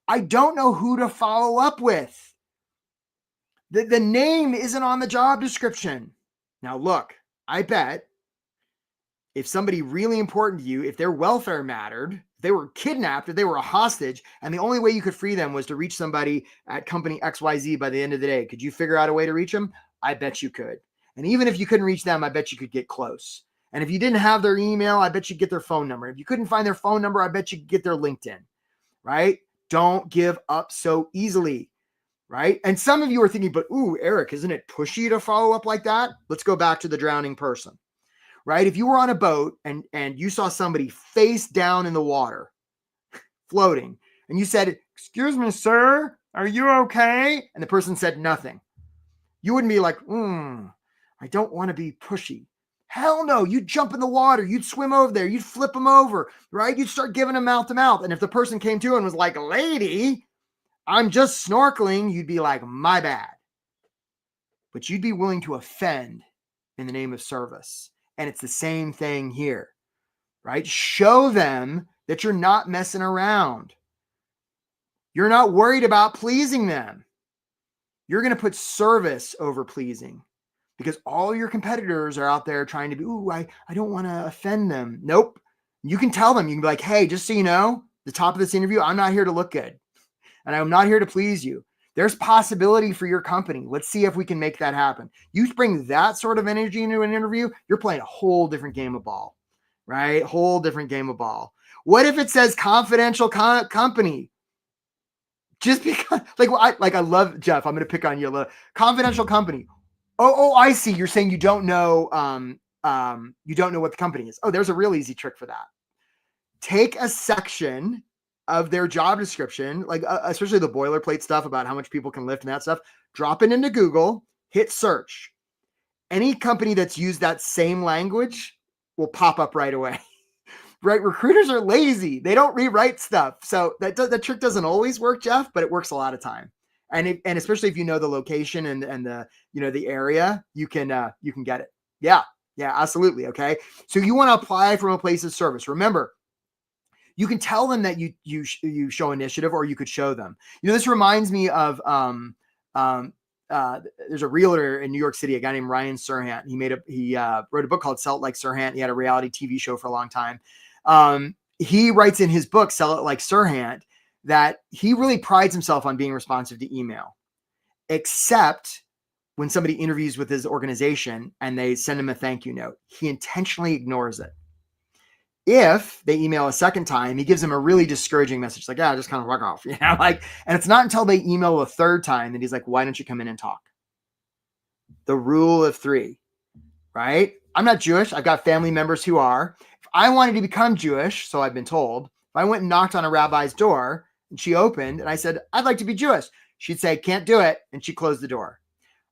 Speaker 1: I don't know who to follow up with. The name isn't on the job description. Now, look, I bet if somebody really important to you, if their welfare mattered, if they were kidnapped, if they were a hostage, and the only way you could free them was to reach somebody at company XYZ by the end of the day, could you figure out a way to reach them? I bet you could. And even if you couldn't reach them, I bet you could get close. And if you didn't have their email, I bet you get their phone number. If you couldn't find their phone number, I bet you could get their LinkedIn, right? Don't give up so easily, right? And some of you are thinking, but ooh, Eric, isn't it pushy to follow up like that? Let's go back to the drowning person, right? If you were on a boat and you saw somebody face down in the water floating and you said, "Excuse me, sir, are you okay?" And the person said nothing. You wouldn't be like, I don't want to be pushy. Hell no, you'd jump in the water, you'd swim over there, you'd flip them over, right? You'd start giving them mouth to mouth. And if the person came to and was like, "Lady, I'm just snorkeling," you'd be like, "My bad." But you'd be willing to offend in the name of service. And it's the same thing here, right? Show them that you're not messing around. You're not worried about pleasing them. You're going to put service over pleasing because all your competitors are out there trying to be, I don't want to offend them. Nope. You can tell them, you can be like, "Hey, just so you know, the top of this interview, I'm not here to look good and I'm not here to please you. There's possibility for your company. Let's see if we can make that happen." You bring that sort of energy into an interview, you're playing a whole different game of ball, right? Whole different game of ball. What if it says confidential company? Just because, I love Jeff. I'm going to pick on you a little. Confidential company. Oh, I see. You're saying you don't know what the company is. Oh, there's a real easy trick for that. Take a section of their job description, especially the boilerplate stuff about how much people can lift and that stuff. Drop it into Google, hit search. Any company that's used that same language will pop up right away. Right? Recruiters are lazy. They don't rewrite stuff. So that trick doesn't always work, Jeff, but it works a lot of time. And especially if you know the location and the the area, you can get it. Yeah, absolutely. Okay. So you want to apply from a place of service. Remember, you can tell them that you show initiative, or you could show them. This reminds me of there's a realtor in New York City, a guy named Ryan Serhant. He wrote a book called Sell It Like Serhant. He had a reality TV show for a long time. He writes in his book, Sell It Like Serhant, that he really prides himself on being responsive to email, except when somebody interviews with his organization and they send him a thank you note. He intentionally ignores it. If they email a second time, he gives them a really discouraging message, like, just kind of fuck off, and it's not until they email a third time that he's like, "Why don't you come in and talk?" The rule of 3, right? I'm not Jewish. I've got family members who are. If I wanted to become Jewish, so I've been told, if I went and knocked on a rabbi's door and she opened and I said, "I'd like to be Jewish," she'd say, "Can't do it." And she closed the door.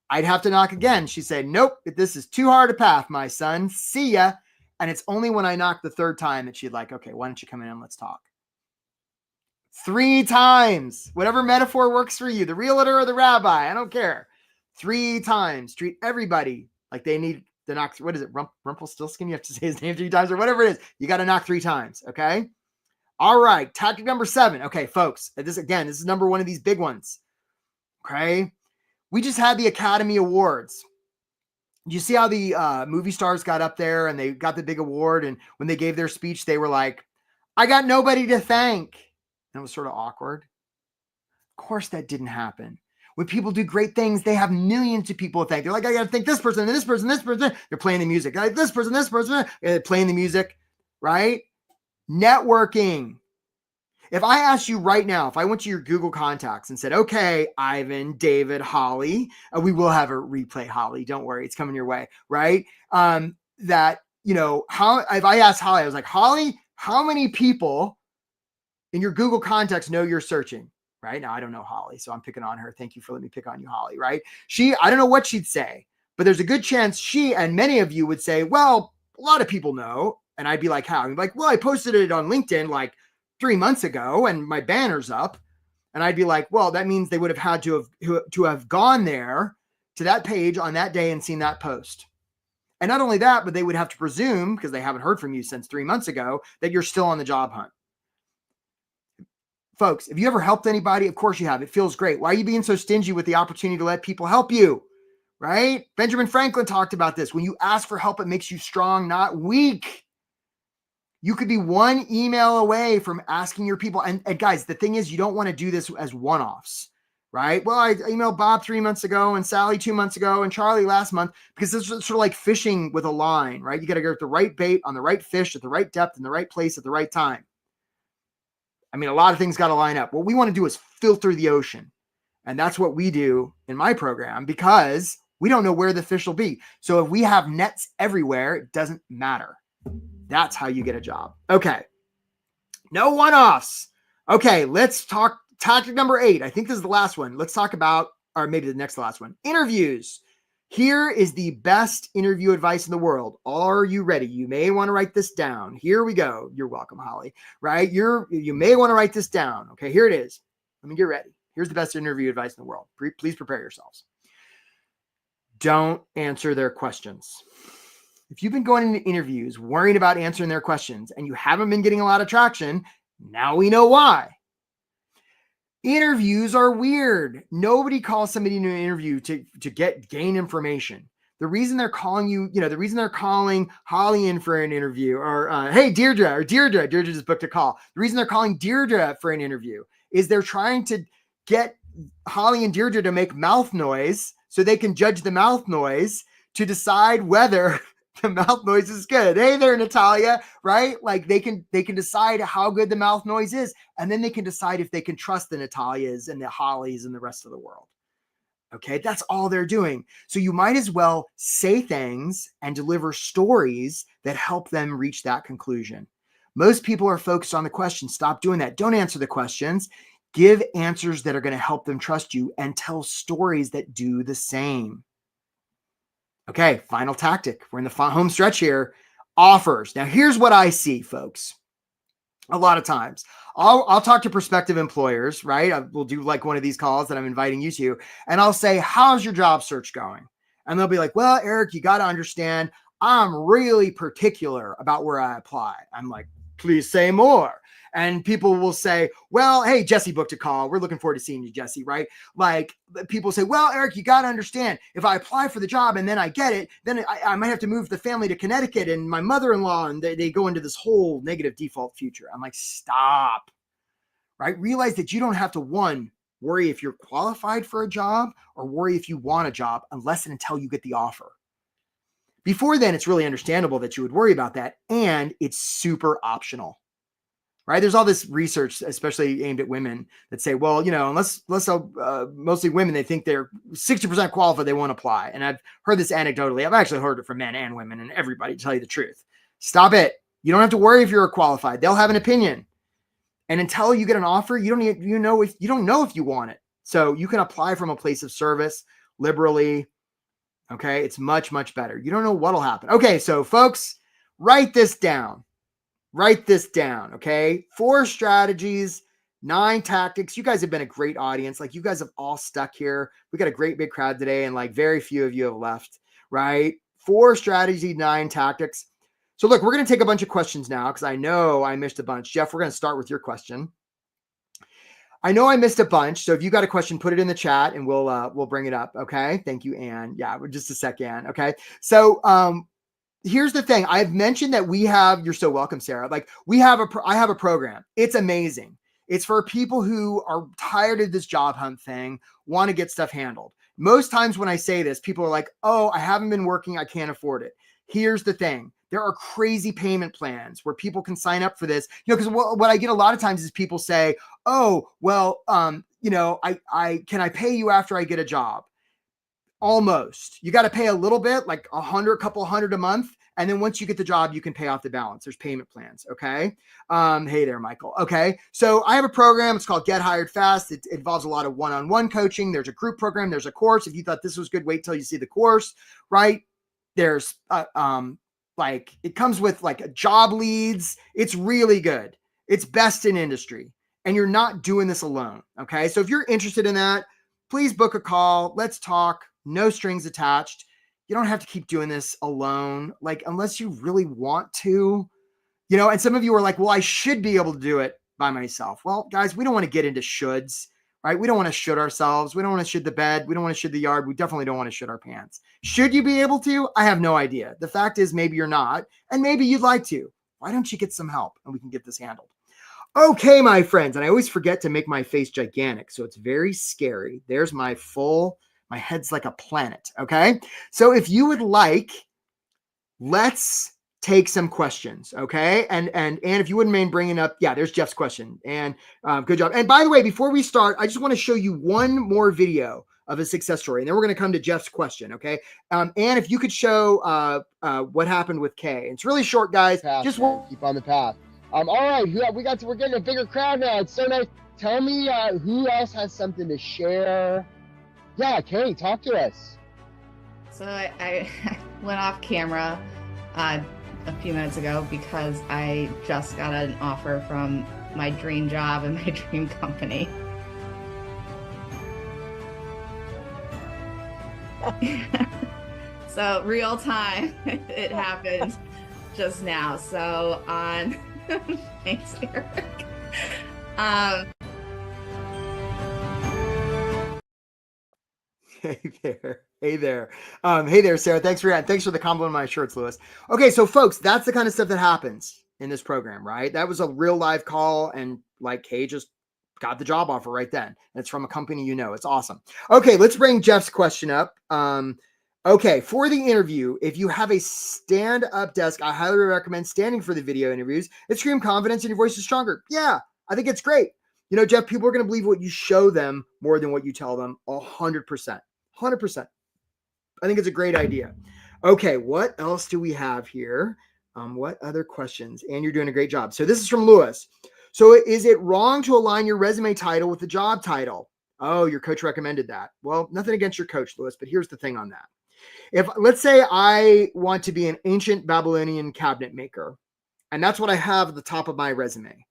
Speaker 1: I'd have to knock again. She'd say, "Nope, this is too hard a path, my son. See ya." And it's only when I knocked the third time that she'd like, "Okay, why don't you come in and let's talk?" 3 times, whatever metaphor works for you, the realtor or the rabbi, I don't care. 3 times. Treat everybody like they need to knock. What is it? Rumpelstiltskin? You have to say his name 3 times or whatever it is. You got to knock 3 times. Okay. All right. Tactic number 7. Okay, folks, this is number 1 of these big ones. Okay. We just had the Academy Awards. You see how the movie stars got up there and they got the big award. And when they gave their speech, they were like, "I got nobody to thank." And it was sort of awkward. Of course, that didn't happen. When people do great things, they have millions of people to thank. They're like, "I got to thank this person and this person, this person." They're playing the music. Like, this person, they're playing the music, right? Networking. If I asked you right now, if I went to your Google contacts and said, "Okay, Ivan, David, Holly," we will have a replay, Holly. Don't worry, it's coming your way, right? How if I asked Holly, I was like, "Holly, how many people in your Google contacts know you're searching?" Right now, I don't know Holly, so I'm picking on her. Thank you for letting me pick on you, Holly. Right? I don't know what she'd say, but there's a good chance she and many of you would say, "Well, a lot of people know," and I'd be like, "How?" I'd be like, "Well, I posted it on LinkedIn like 3 months ago, and my banner's up." And I'd be like, "Well, that means they would have had to have gone there to that page on that day and seen that post." And not only that, but they would have to presume, because they haven't heard from you since 3 months ago, that you're still on the job hunt. Folks, have you ever helped anybody? Of course you have. It feels great. Why are you being so stingy with the opportunity to let people help you? Right? Benjamin Franklin talked about this. When you ask for help, it makes you strong, not weak. You could be 1 email away from asking your people. And guys, the thing is, you don't want to do this as one-offs, right? Well, I emailed Bob 3 months ago and Sally 2 months ago and Charlie last month, because this is sort of like fishing with a line, right? You got to go with the right bait on the right fish at the right depth in the right place at the right time. I mean, a lot of things got to line up. What we want to do is filter the ocean. And that's what we do in my program, because We don't know where the fish will be. So if we have nets everywhere, it doesn't matter. That's how you get a job. Okay. No one-offs. Okay, let's talk tactic number 8. I think this is the last one. Let's talk about, or maybe the next to last one, interviews. Here is the best interview advice in the world. Are you ready? You may want to write this down. Here we go. You're welcome, Holly. Right? You may want to write this down. Okay, here it is. Let me get ready. Here's the best interview advice in the world. Please prepare yourselves. Don't answer their questions. If you've been going into interviews worrying about answering their questions and you haven't been getting a lot of traction, now we know why. Interviews are weird. Nobody calls somebody into an interview to gain information. The reason they're calling the reason they're calling Holly in for an interview, or hey, Deirdre just booked a call. The reason they're calling Deirdre for an interview is they're trying to get Holly and Deirdre to make mouth noise so they can judge the mouth noise to decide whether the mouth noise is good. Hey there, Natalia, right? Like they can decide how good the mouth noise is, and then they can decide if they can trust the Natalias and the Hollies and the rest of the world. Okay, that's all they're doing. So you might as well say things and deliver stories that help them reach that conclusion. Most people are focused on the questions. Stop doing that. Don't answer the questions. Give answers that are going to help them trust you, and tell stories that do the same. Okay, final tactic. We're in the home stretch here. Offers. Now, here's what I see, folks. A lot of times, I'll talk to prospective employers, right? We'll do like one of these calls that I'm inviting you to, and I'll say, how's your job search going? And they'll be like, well, Eric, you got to understand, I'm really particular about where I apply. I'm like, please say more. And people will say, well, hey, Jesse booked a call. We're looking forward to seeing you, Jesse, right? Like people say, well, Eric, you got to understand, if I apply for the job and then I get it, then I might have to move the family to Connecticut and my mother-in-law, and they go into this whole negative default future. I'm like, stop, right? Realize that you don't have to, one, worry if you're qualified for a job or worry if you want a job unless and until you get the offer. Before then, it's really understandable that you would worry about that, and it's super optional. Right? There's all this research, especially aimed at women, that say, well, unless mostly women, they think they're 60% qualified, they won't apply. And I've heard this anecdotally. I've actually heard it from men and women and everybody, to tell you the truth. Stop it. You don't have to worry if you're qualified. They'll have an opinion. And until you get an offer, you don't know if you want it. So you can apply from a place of service liberally. Okay. It's much, much better. You don't know what'll happen. Okay. So folks, write this down. Write this down, okay? 4 strategies, 9 tactics. You guys have been a great audience. Like, you guys have all stuck here. We got a great big crowd today, and like very few of you have left, right? 4 strategies, 9 tactics. So look, we're going to take a bunch of questions now because I know I missed a bunch. Jeff, we're going to start with your question. I know I missed a bunch, so if you got a question, put it in the chat and we'll bring it up, okay? Thank you, Ann. Yeah, just a sec, Ann, okay? So, here's the thing. I've mentioned that you're so welcome, Sarah. Like I have a program. It's amazing. It's for people who are tired of this job hunt thing, want to get stuff handled. Most times when I say this, people are like, oh, I haven't been working, I can't afford it. Here's the thing. There are crazy payment plans where people can sign up for this. Because what I get a lot of times is people say, oh, well, can I pay you after I get a job? Almost. You got to pay a little bit, like a couple hundred a month. And then once you get the job, you can pay off the balance. There's payment plans. Okay. Hey there, Michael. Okay. So I have a program. It's called Get Hired Fast. It involves a lot of one-on-one coaching. There's a group program. There's a course. If you thought this was good, wait till you see the course, right? There's, it comes with like job leads. It's really good. It's best in industry, and you're not doing this alone. Okay. So if you're interested in that, please book a call. Let's talk. No strings attached. You don't have to keep doing this alone, like unless you really want to, and some of you are like, well, I should be able to do it by myself. Well, guys, we don't want to get into shoulds, right? We don't want to should ourselves. We don't want to should the bed. We don't want to should the yard. We definitely don't want to should our pants. Should you be able to? I have no idea. The fact is, maybe you're not, and maybe you'd like to. Why don't you get some help and we can get this handled? Okay, my friends. And I always forget to make my face gigantic, so it's very scary. There's my head's like a planet. Okay. So if you would like, let's take some questions, okay? And if you wouldn't mind bringing up, yeah, there's Jeff's question. And good job. And by the way, before we start, I just want to show you one more video of a success story, and then we're going to come to Jeff's question, okay? And if you could show what happened with Kay. It's really short, guys. Just
Speaker 3: keep on the path. All right, we're getting a bigger crowd now. It's so nice. Tell me who else has something to share. Yeah, Kay, talk to us.
Speaker 4: So I went off camera a few minutes ago because I just got an offer from my dream job and my dream company. So real time, it happened just now. So on, thanks, Eric.
Speaker 1: Hey there, Sarah. Thanks for the compliment on my shirts, Lewis. Okay, so folks, that's the kind of stuff that happens in this program, right? That was a real live call, and like Kay just got the job offer right then. And it's from a company you know. It's awesome. Okay, let's bring Jeff's question up. Okay, for the interview, if you have a stand-up desk, I highly recommend standing for the video interviews. It screams confidence and your voice is stronger. Yeah, I think it's great. You know, Jeff, people are going to believe what you show them more than what you tell them. 100%. 100%. I think it's a great idea. Okay, what else do we have here? What other questions? And you're doing a great job. So this is from Lewis. So is it wrong to align your resume title with the job title? Oh, your coach recommended that. Well, nothing against your coach, Lewis, but here's the thing on that. If let's say I want to be an ancient Babylonian cabinet maker, and that's what I have at the top of my resume.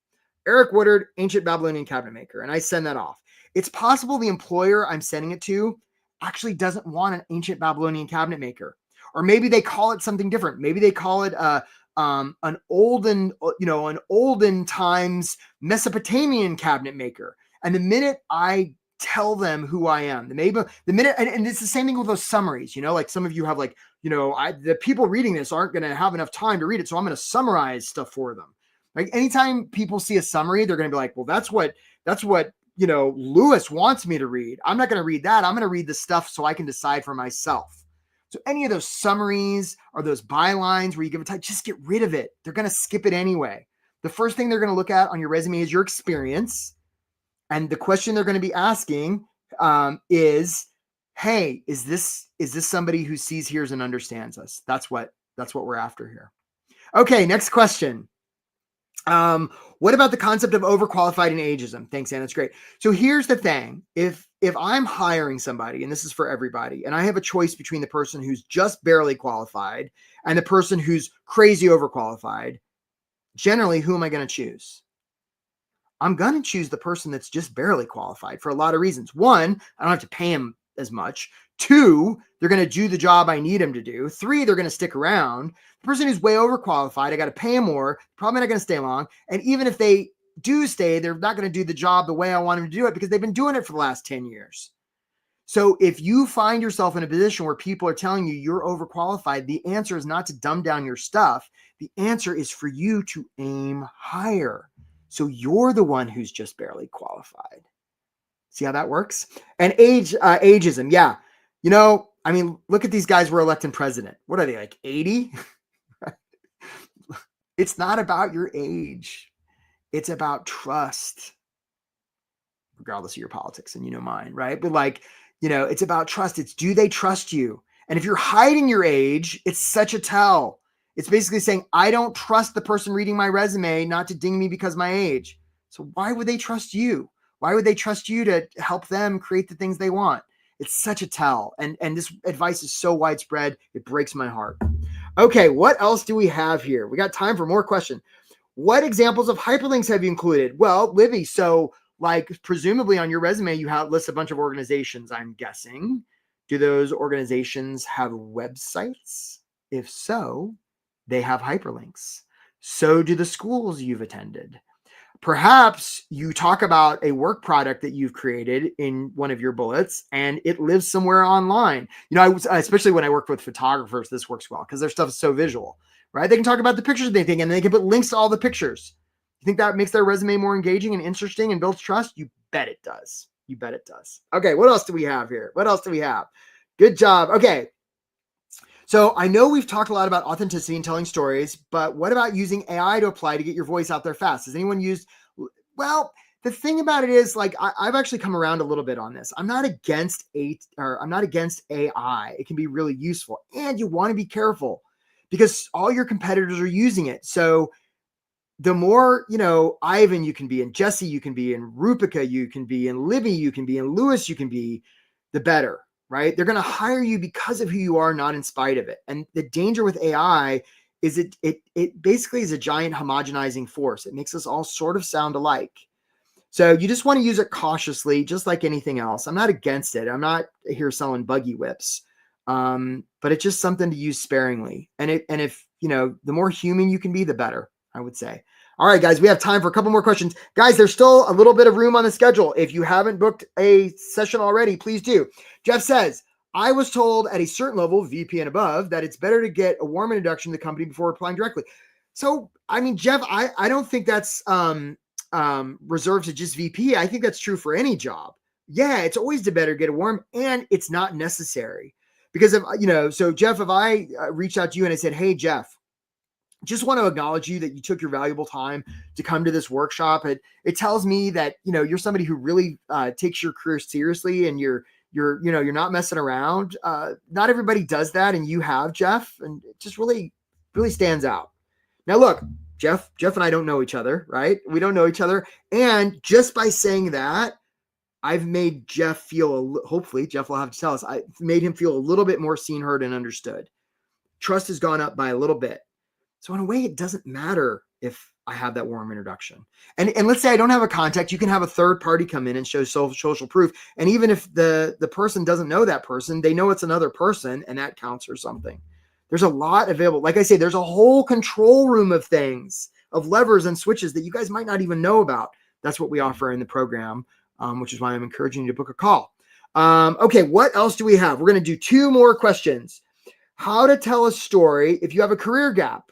Speaker 1: Eric Woodard, ancient Babylonian cabinet maker, and I send that off. It's possible the employer I'm sending it to actually doesn't want an ancient Babylonian cabinet maker, or maybe they call it something different. Maybe they call it an olden times Mesopotamian cabinet maker. And the minute I tell them who I am, the minute, and it's the same thing with those summaries, like some of you have the people reading this aren't going to have enough time to read it. So I'm going to summarize stuff for them. Like anytime people see a summary, they're going to be like, well, that's what Lewis wants me to read. I'm not going to read that. I'm going to read the stuff so I can decide for myself. So any of those summaries or those bylines where you give a title, just get rid of it. They're going to skip it anyway. The first thing they're going to look at on your resume is your experience. And the question they're going to be asking is, hey, is this somebody who sees, hears, and understands us? That's what we're after here. Okay, next question. What about the concept of overqualified and ageism? Thanks, Anna. That's great. So here's the thing. If I'm hiring somebody, and this is for everybody, and I have a choice between the person who's just barely qualified and the person who's crazy overqualified, generally, who am I going to choose? I'm going to choose the person that's just barely qualified for a lot of reasons. One, I don't have to pay him as much. Two, they're going to do the job I need them to do. Three, they're going to stick around. The person who's way overqualified, I got to pay them more, probably not going to stay long. And even if they do stay, they're not going to do the job the way I want them to do it because they've been doing it for the last 10 years. So if you find yourself in a position where people are telling you you're overqualified, the answer is not to dumb down your stuff. The answer is for you to aim higher. So you're the one who's just barely qualified. See how that works? And ageism. Yeah. Look at these guys who are elected president. What are they, like 80? It's not about your age. It's about trust, regardless of your politics and mine, right? But it's about trust. It's, do they trust you? And if you're hiding your age, it's such a tell. It's basically saying, I don't trust the person reading my resume not to ding me because of my age. So why would they trust you? Why would they trust you to help them create the things they want? It's such a tell. And this advice is so widespread, it breaks my heart. Okay, what else do we have here? We got time for more questions. What examples of hyperlinks have you included? Well, Livy, so presumably on your resume, you list a bunch of organizations, I'm guessing. Do those organizations have websites? If so, they have hyperlinks. So do the schools you've attended. Perhaps you talk about a work product that you've created in one of your bullets and it lives somewhere online. Especially when I work with photographers, this works well because their stuff is so visual, right? They can talk about the pictures they think and they can put links to all the pictures. You think that makes their resume more engaging and interesting and builds trust? You bet it does. You bet it does. Okay, what else do we have here? What else do we have? Good job. Okay. So I know we've talked a lot about authenticity and telling stories, but what about using AI to apply to get your voice out there fast? Has anyone used, well, the thing about it is like, I've actually come around a little bit on this. I'm not against AI. It can be really useful, and you want to be careful because all your competitors are using it. So the more, Ivan you can be, and Jesse you can be, and Rupika you can be, and Libby you can be, and Lewis you can be, the better, right? They're going to hire you because of who you are, not in spite of it. And the danger with AI is it basically is a giant homogenizing force. It makes us all sort of sound alike. So you just want to use it cautiously, just like anything else. I'm not against it. I'm not here selling buggy whips, but it's just something to use sparingly. And if the more human you can be, the better, I would say. All right, guys, we have time for a couple more questions. Guys, there's still a little bit of room on the schedule. If you haven't booked a session already, please do. Jeff says, I was told at a certain level, VP and above, that it's better to get a warm introduction to the company before applying directly. So, I mean, Jeff, I don't think that's reserved to just VP. I think that's true for any job. Yeah, it's always better to get a warm, and it's not necessary. Because so Jeff, if I reached out to you and I said, hey, Jeff, just want to acknowledge you that you took your valuable time to come to this workshop. It tells me that, you're somebody who really takes your career seriously, and you're not messing around. Not everybody does that. And you have, Jeff, and it just really, really stands out. Now, look, Jeff and I don't know each other, right? We don't know each other. And just by saying that, I've made Jeff feel, hopefully Jeff will have to tell us, I made him feel a little bit more seen, heard, and understood. Trust has gone up by a little bit. So in a way, it doesn't matter if I have that warm introduction. And let's say I don't have a contact, you can have a third party come in and show social proof. And even if the person doesn't know that person, they know it's another person, and that counts for something. There's a lot available. Like I say, there's a whole control room of things, of levers and switches that you guys might not even know about. That's what we offer in the program, which is why I'm encouraging you to book a call. Okay, what else do we have? We're going to do 2 more questions. How to tell a story if you have a career gap.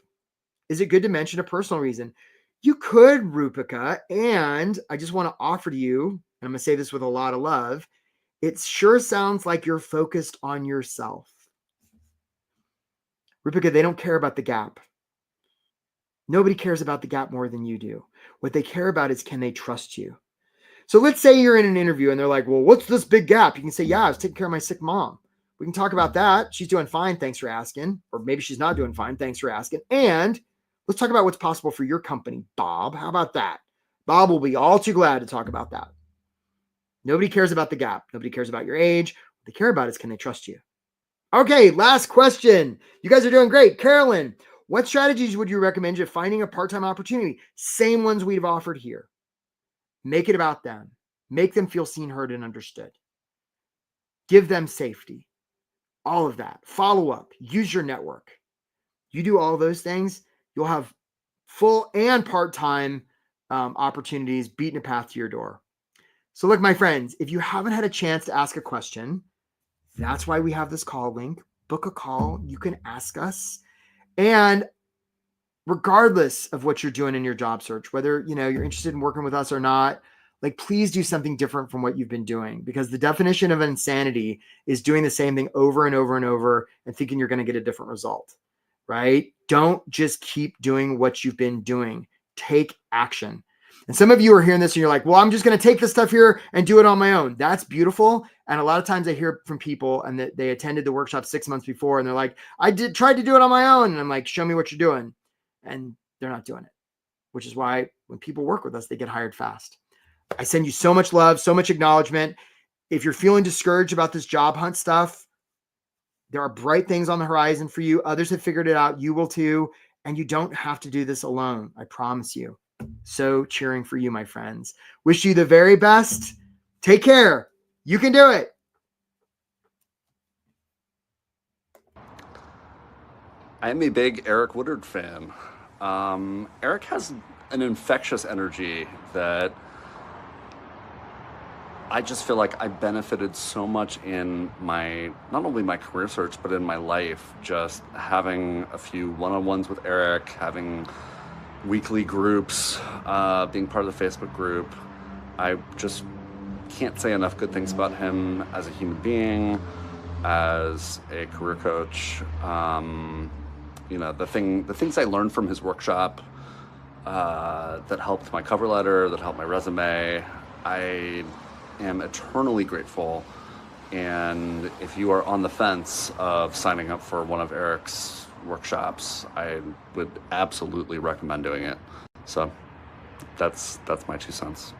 Speaker 1: Is it good to mention a personal reason? You could, Rupika, and I just want to offer to you, and I'm going to say this with a lot of love, it sure sounds like you're focused on yourself. Rupika, they don't care about the gap. Nobody cares about the gap more than you do. What they care about is, can they trust you? So let's say you're in an interview and they're like, well, what's this big gap? You can say, yeah, I was taking care of my sick mom. We can talk about that. She's doing fine. Thanks for asking. Or maybe she's not doing fine. Thanks for asking. And let's talk about what's possible for your company, Bob. How about that? Bob will be all too glad to talk about that. Nobody cares about the gap. Nobody cares about your age. What they care about is, can they trust you? Okay, last question. You guys are doing great. Carolyn, what strategies would you recommend to finding a part-time opportunity? Same ones we've offered here. Make it about them. Make them feel seen, heard, and understood. Give them safety. All of that. Follow up. Use your network. You do all those things, you'll have full and part-time opportunities beating a path to your door. So look, my friends, if you haven't had a chance to ask a question, that's why we have this call link. Book a call. You can ask us. And regardless of what you're doing in your job search, whether you're interested in working with us or not, like, please do something different from what you've been doing, because the definition of insanity is doing the same thing over and over and over and thinking you're going to get a different result, right? Don't just keep doing what you've been doing. Take action. And some of you are hearing this and you're like, well, I'm just going to take this stuff here and do it on my own. That's beautiful. And a lot of times I hear from people and that they attended the workshop 6 months before and they're like, tried to do it on my own. And I'm like, show me what you're doing. And they're not doing it, which is why when people work with us, they get hired fast. I send you so much love, so much acknowledgement. If you're feeling discouraged about this job hunt stuff, there are bright things on the horizon for you. Others have figured it out. You will too. And you don't have to do this alone. I promise you. So cheering for you, my friends. Wish you the very best. Take care. You can do it.
Speaker 5: I'm a big Eric Woodard fan. Eric has an infectious energy that I just feel like I benefited so much in not only my career search, but in my life, just having a few one-on-ones with Eric, having weekly groups, being part of the Facebook group. I just can't say enough good things about him as a human being. as a career coach. The things I learned from his workshop that helped my cover letter, that helped my resume, I am eternally grateful. And if you are on the fence of signing up for one of Eric's workshops, I would absolutely recommend doing it. So that's my 2 cents.